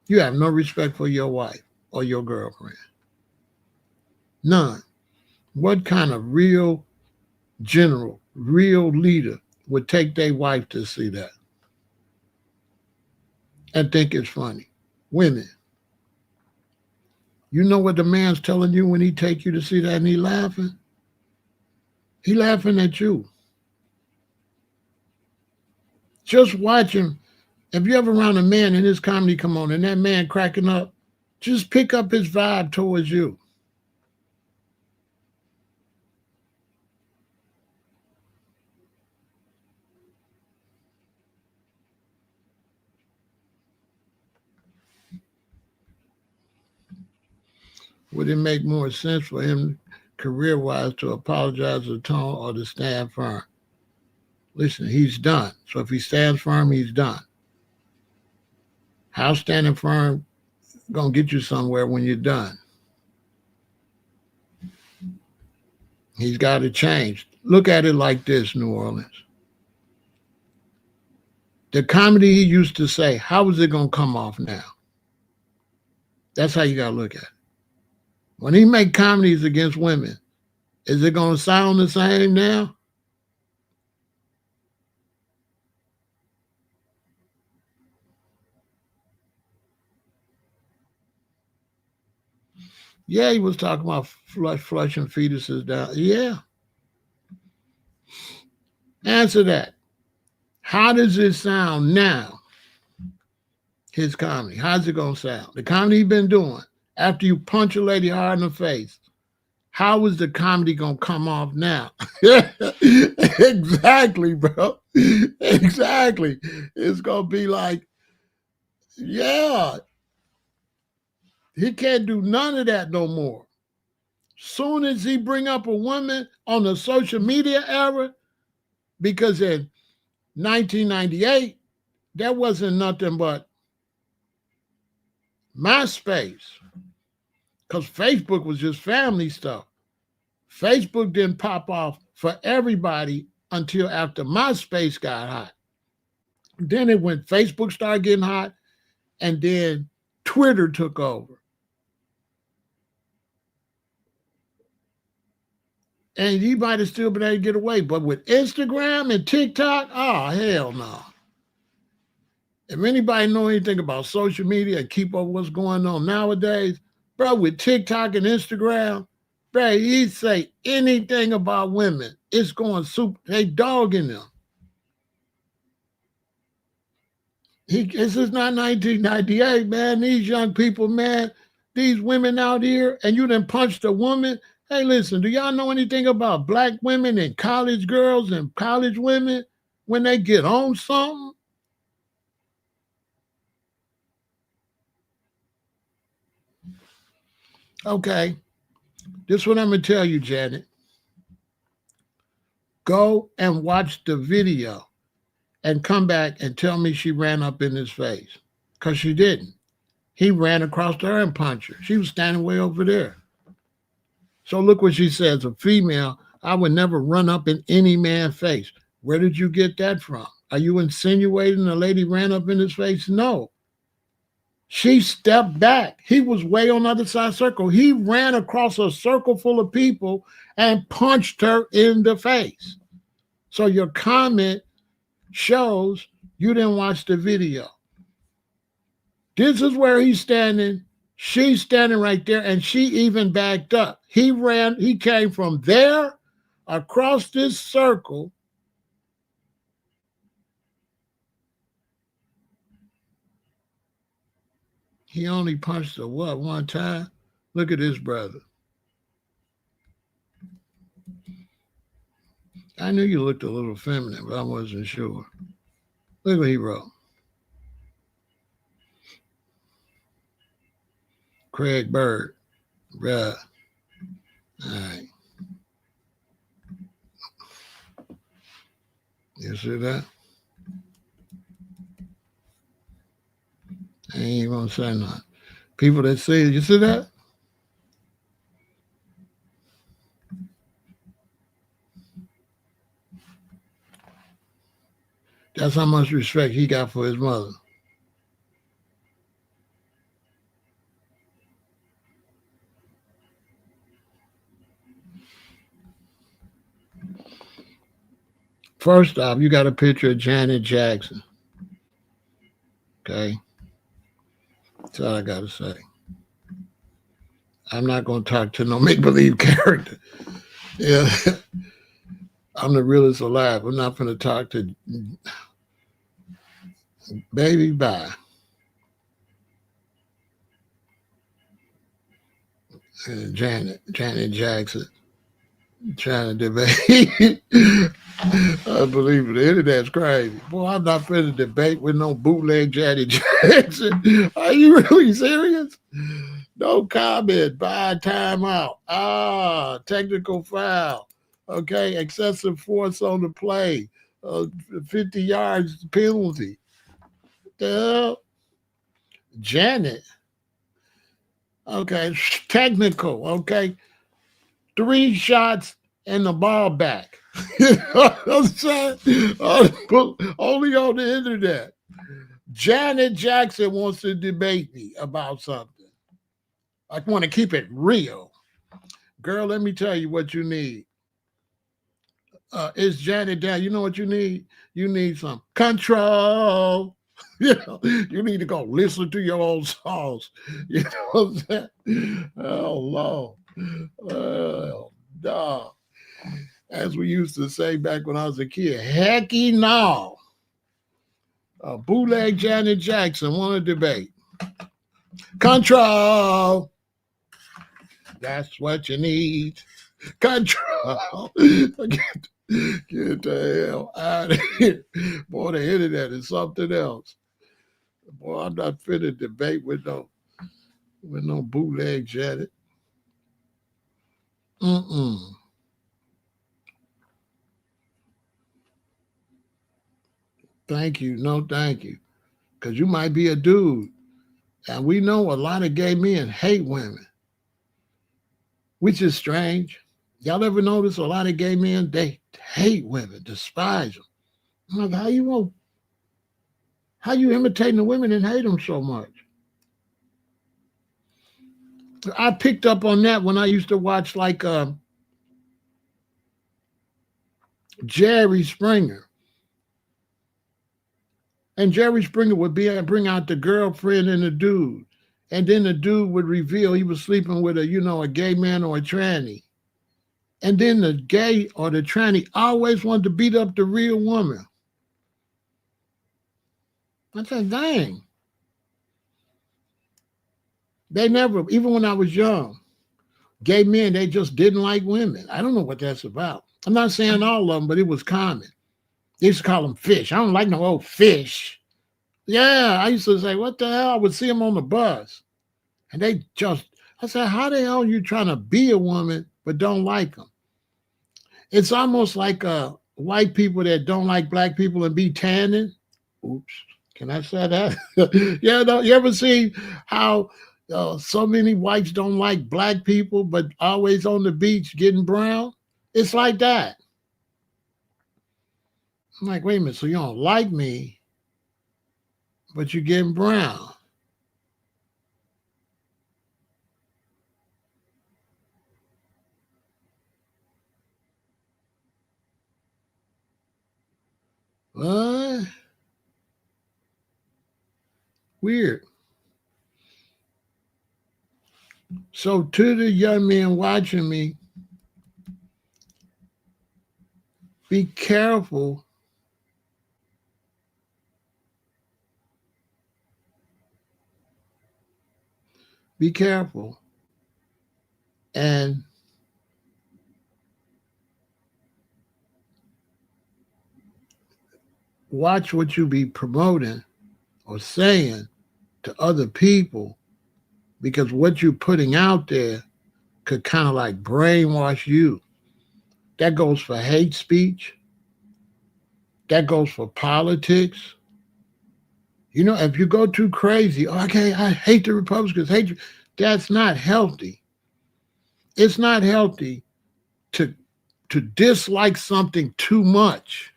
you have no respect for your wife or your girlfriend. None. What kind of real general, real leader would take their wife to see that and think it's funny? Women. You know what the man's telling you when he take you to see that and he laughing? He laughing at you. Just watch him. If you ever around a man and his comedy come on and that man cracking up, just pick up his vibe towards you. Would it make more sense for him career-wise to apologize to Tone or to stand firm? Listen, he's done. So if he stands firm, he's done. How standing firm gonna get you somewhere when you're done? He's got to change. Look at it like this, New Orleans. The comedy he used to say, how is it gonna come off now? That's how you gotta look at it. When he make comedies against women, is it gonna sound the same now? Yeah, he was talking about flushing fetuses down. Yeah. Answer that. How does it sound now? His comedy. How's it gonna sound? The comedy he been doing after you punch a lady hard in the face. How is the comedy gonna come off now? Exactly, bro. Exactly. It's gonna be like, yeah. He can't do none of that no more. Soon as he bring up a woman on the social media era, because in 1998, there wasn't nothing but MySpace, because Facebook was just family stuff. Facebook didn't pop off for everybody until after MySpace got hot. Then it went, Facebook started getting hot, and then Twitter took over. And you might have still been able to get away. But with Instagram and TikTok, oh, hell no. If anybody know anything about social media and keep up what's going on nowadays, bro, with TikTok and Instagram, bro, he say anything about women, it's going super, they dogging them. This is not 1998, man. These young people, man, these women out here, and you done punched a woman. Hey, listen, do y'all know anything about black women and college girls and college women when they get on something? Okay, this is what I'm going to tell you, Janet. Go and watch the video and come back and tell me she ran up in his face, because she didn't. He ran across her and punched her. She was standing way over there. So look what she says, a female, I would never run up in any man's face. Where did you get that from? Are you insinuating a lady ran up in his face? No. She stepped back. He was way on the other side of the circle. He ran across a circle full of people and punched her in the face. So your comment shows you didn't watch the video. This is where he's standing. She's standing right there, and she even backed up. He came from there across this circle. He only punched her, what, one time? Look at this brother. I knew you looked a little feminine, but I wasn't sure. Look what he wrote. Craig Bird. Bruh. All right. You see that? I ain't even gonna say nothing. People that say, you see that? That's how much respect he got for his mother. First off, you got a picture of Janet Jackson. Okay? That's all I got to say. I'm not going to talk to no make-believe character. Yeah. I'm the realest alive. I'm not going to talk to baby bye. Janet Jackson trying to debate. I believe it. The internet's crazy. Boy, I'm not finna debate with no bootleg Janet Jackson. Are you really serious? No comment. Bye. Time out. Technical foul. Okay. Excessive force on the play. 50 yards penalty. The hell? Janet. Okay. Technical. Okay. 3 shots and the ball back. I'm saying? Only on the internet. Janet Jackson wants to debate me about something. I want to keep it real. Girl, let me tell you what you need. It's Janet down. You know what you need? You need some control. You need to go listen to your old songs. You know what I'm saying? Oh, Lord. Oh, dog. As we used to say back when I was a kid, hecky no. Bootleg Janet Jackson want to debate. Control. That's what you need. Control. Get the hell out of here. Boy, the internet is something else. Boy, I'm not fit to debate with with no bootleg jetted. Mm-mm. Thank you. No, thank you. Because you might be a dude. And we know a lot of gay men hate women, which is strange. Y'all ever notice a lot of gay men, they hate women, despise them. I'm like, how you imitating the women and hate them so much? I picked up on that when I used to watch like Jerry Springer. And Jerry Springer would bring out the girlfriend and the dude. And then the dude would reveal he was sleeping with a gay man or a tranny. And then the gay or the tranny always wanted to beat up the real woman. I said, dang. They never, even when I was young, gay men, they just didn't like women. I don't know what that's about. I'm not saying all of them, but it was common. They used to call them fish. I don't like no old fish. Yeah, I used to say, what the hell? I would see them on the bus. And I said, how the hell are you trying to be a woman but don't like them? It's almost like white people that don't like black people and be tanning. Oops, can I say that? Yeah, no, you ever see how so many whites don't like black people but always on the beach getting brown? It's like that. I'm like, wait a minute, so you don't like me, but you're getting brown. What? Weird. So to the young men watching me, be careful. Be careful. And watch what you be promoting or saying to other people, because what you're putting out there could kind of like brainwash you. That goes for hate speech. That goes for politics. If you go too crazy, okay, I hate the Republicans, hate you. That's not healthy. It's not healthy to dislike something too much.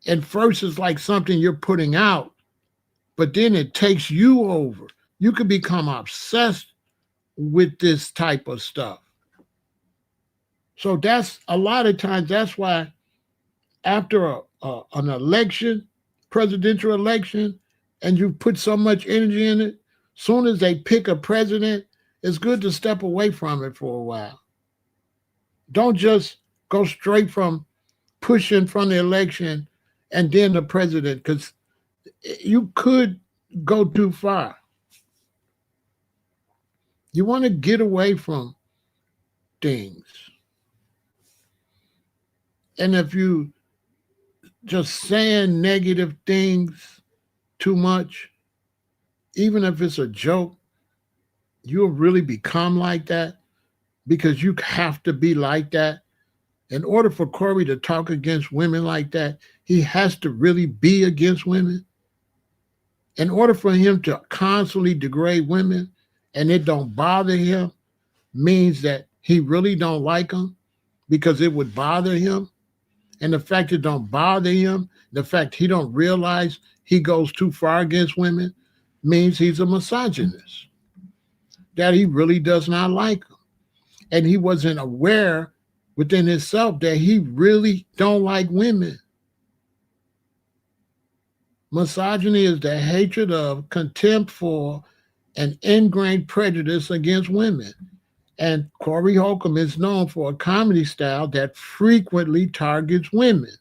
And first it's like something you're putting out, but then it takes you over. You can become obsessed with this type of stuff. So that's a lot of times, that's why after an election, presidential election, and you put so much energy in it, soon as they pick a president, it's good to step away from it for a while. Don't just go straight from pushing from the election and then the president, because you could go too far. You want to get away from things. And if you just saying negative things too much, even if it's a joke, you'll really become like that, because you have to be like that. In order for Corey to talk against women like that, he has to really be against women. In order for him to constantly degrade women and it don't bother him, means that he really don't like them, because it would bother him. And the fact it don't bother him, the fact he don't realize he goes too far against women, means he's a misogynist, that he really does not like them. And he wasn't aware within himself that he really don't like women. Misogyny is the hatred of, contempt for, and ingrained prejudice against women. And Corey Holcomb is known for a comedy style that frequently targets women.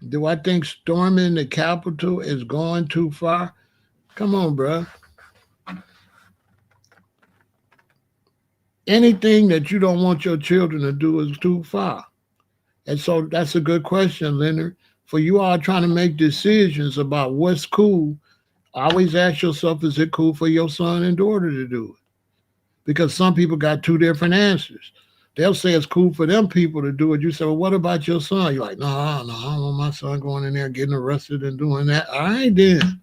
Do I think storming the Capitol is going too far? Come on, bro. Anything that you don't want your children to do is too far. And so that's a good question, Leonard. For you all trying to make decisions about what's cool, always ask yourself, is it cool for your son and daughter to do it? Because some people got two different answers. They'll say it's cool for them people to do it. You say, well, what about your son? You're like, no, I don't want my son going in there getting arrested and doing that. All right, then.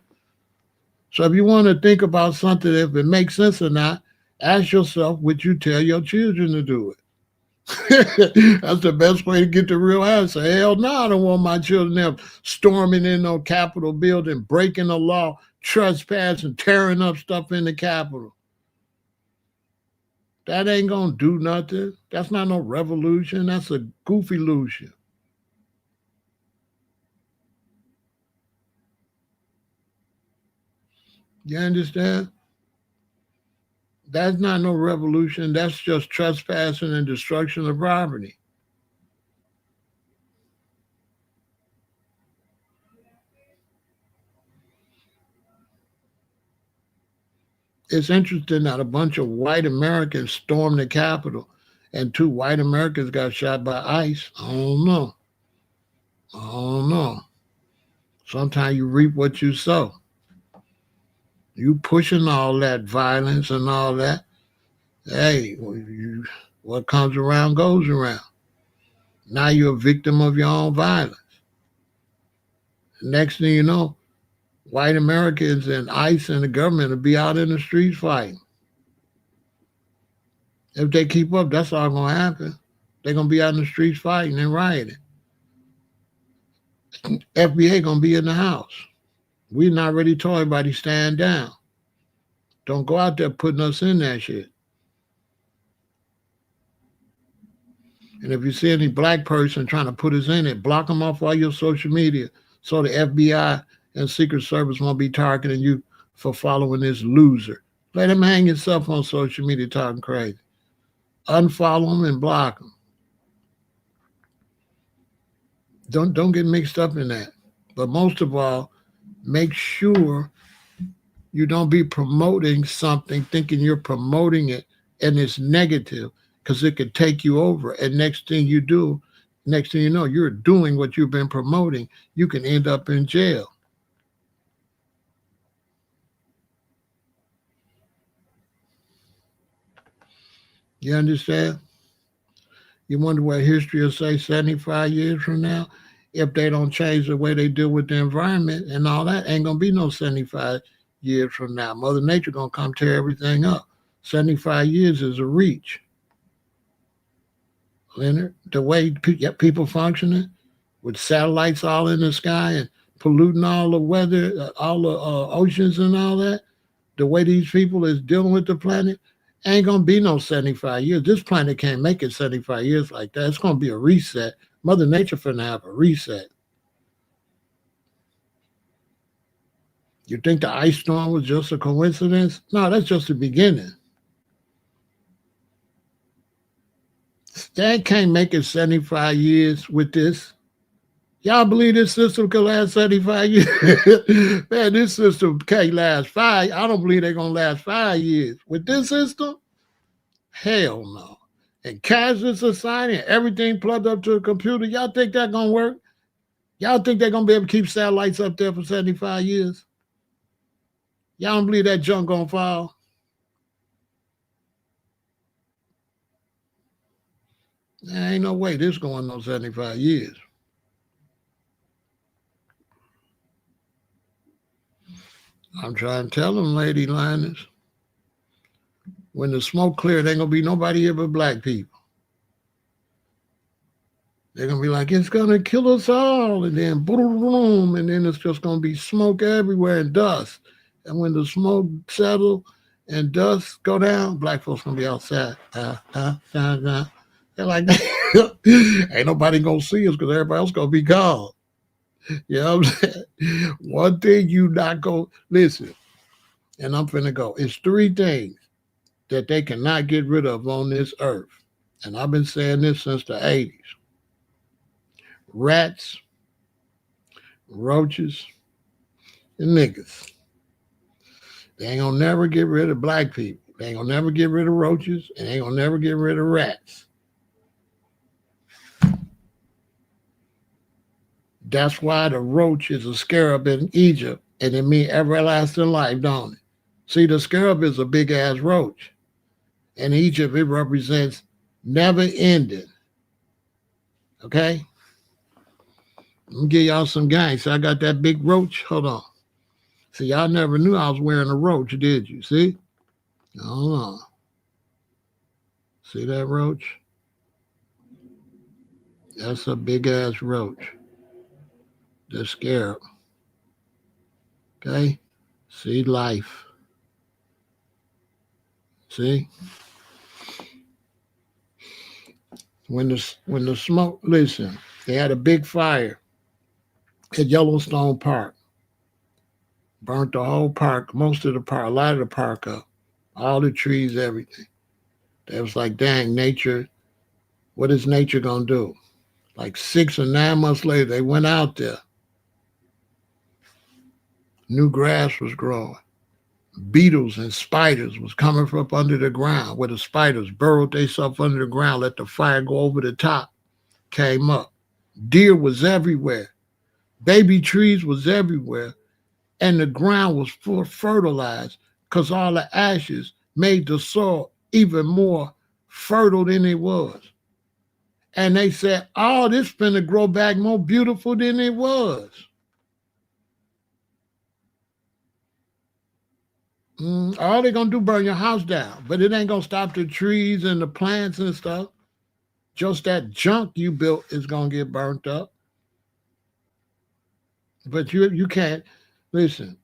So if you want to think about something, if it makes sense or not, ask yourself, would you tell your children to do it? That's the best way to get the real answer. Hell no, I don't want my children there storming in no Capitol building, breaking the law, trespassing, tearing up stuff in the Capitol. That ain't gonna do nothing. That's not no revolution. That's a goofy illusion. You understand? That's not no revolution. That's just trespassing and destruction of property. It's interesting that a bunch of white Americans stormed the Capitol and two white Americans got shot by ICE. I don't know. I don't know. Sometimes you reap what you sow. You pushing all that violence and all that. Hey, what comes around goes around. Now you're a victim of your own violence. Next thing you know, white Americans and ICE and the government will be out in the streets fighting. If they keep up, that's all going to happen. They're going to be out in the streets fighting and rioting. FBA going to be in the house. We're not ready to tell everybody stand down. Don't go out there putting us in that shit. And if you see any black person trying to put us in it, block them off all your social media so the FBI and Secret Service won't be targeting you for following this loser. Let him hang himself on social media talking crazy. Unfollow him and block him. Don't get mixed up in that. But most of all, make sure you don't be promoting something thinking you're promoting it and it's negative because it could take you over. And next thing you know, you're doing what you've been promoting. You can end up in jail. You understand? You wonder what history will say 75 years from now? If they don't change the way they deal with the environment and all that, ain't going to be no 75 years from now. Mother Nature going to come tear everything up. 75 years is a reach. Leonard, the way people functioning with satellites all in the sky and polluting all the weather, all the oceans and all that, the way these people is dealing with the planet, ain't going to be no 75 years. This planet can't make it 75 years like that. It's going to be a reset. Mother Nature finna have a reset. You think the ice storm was just a coincidence? No, that's just the beginning. That can't make it 75 years with this. Y'all believe this system could last 75 years? Man, this system can't last 5. I don't believe they're going to last 5 years. With this system, hell no. And cashless society and everything plugged up to a computer, y'all think that going to work? Y'all think they're going to be able to keep satellites up there for 75 years? Y'all don't believe that junk going to fall? There ain't no way this going no 75 years. I'm trying to tell them, lady liners, when the smoke clear, there ain't going to be nobody here but black people. They're going to be like, it's going to kill us all. And then boom, and then it's just going to be smoke everywhere and dust. And when the smoke settle and dust go down, black folks going to be outside. They're like, ain't nobody going to see us because everybody else going to be gone. You know what I'm saying? One thing you not go listen, and I'm finna go. It's 3 things that they cannot get rid of on this earth. And I've been saying this since the 80s. Rats, roaches, and niggas. They ain't gonna never get rid of black people. They ain't gonna never get rid of roaches, and they ain't gonna never get rid of rats. That's why the roach is a scarab in Egypt, and it means everlasting life, don't it? See, the scarab is a big ass roach. In Egypt, it represents never ending. Okay? Let me give y'all some game. So I got that big roach. Hold on. See, y'all never knew I was wearing a roach, did you? See? Hold on. See that roach? That's a big ass roach. The scarab. Okay? See life. See? When the smoke, listen, they had a big fire at Yellowstone Park. Burnt the whole park, most of the park, a lot of the park up. All the trees, everything. They was like, dang, nature, what is nature gonna do? Like 6 or 9 months later, they went out there. New grass was growing. Beetles and spiders was coming from up under the ground, where the spiders burrowed themselves under the ground, let the fire go over the top, came up. Deer was everywhere. Baby trees was everywhere. And the ground was full fertilized because all the ashes made the soil even more fertile than it was. And they said, oh, this finna grow back more beautiful than it was. All they're gonna do burn your house down, but it ain't gonna stop the trees and the plants and stuff. Just that junk you built is gonna get burnt up. But you can't listen.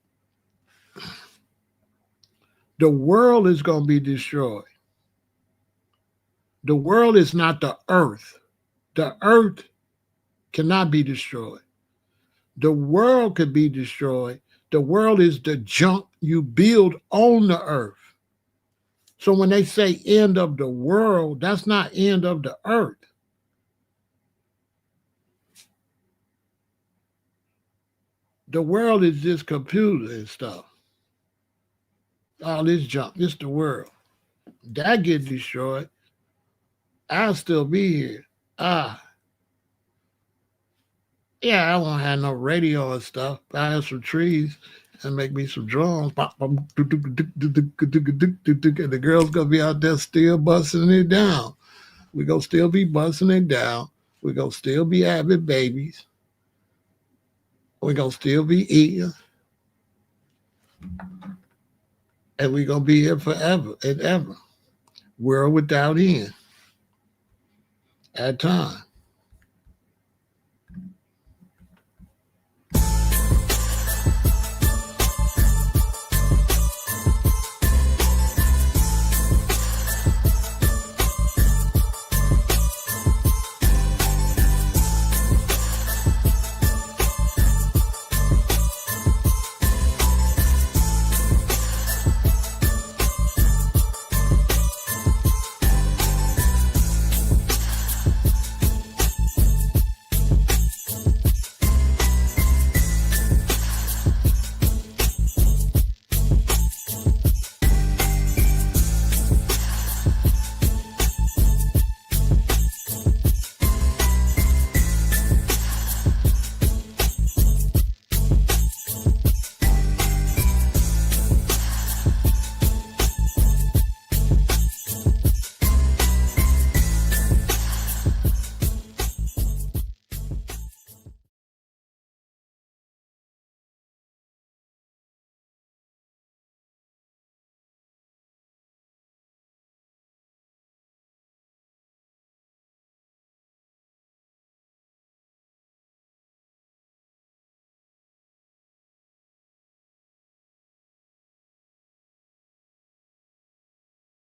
The world is gonna be destroyed. The world is not the earth. The earth cannot be destroyed. The world could be destroyed. The world is the junk you build on the earth. So when they say end of the world, that's not end of the earth. The world is just computer and stuff. All this junk, it's the world. That get destroyed, I'll still be here. Yeah, I won't have no radio and stuff. I have some trees and make me some drums. And the girls gonna be out there still busting it down. We gonna still be busting it down. We gonna still be having babies. We gonna still be eating. And we gonna be here forever and ever. World without end. At time.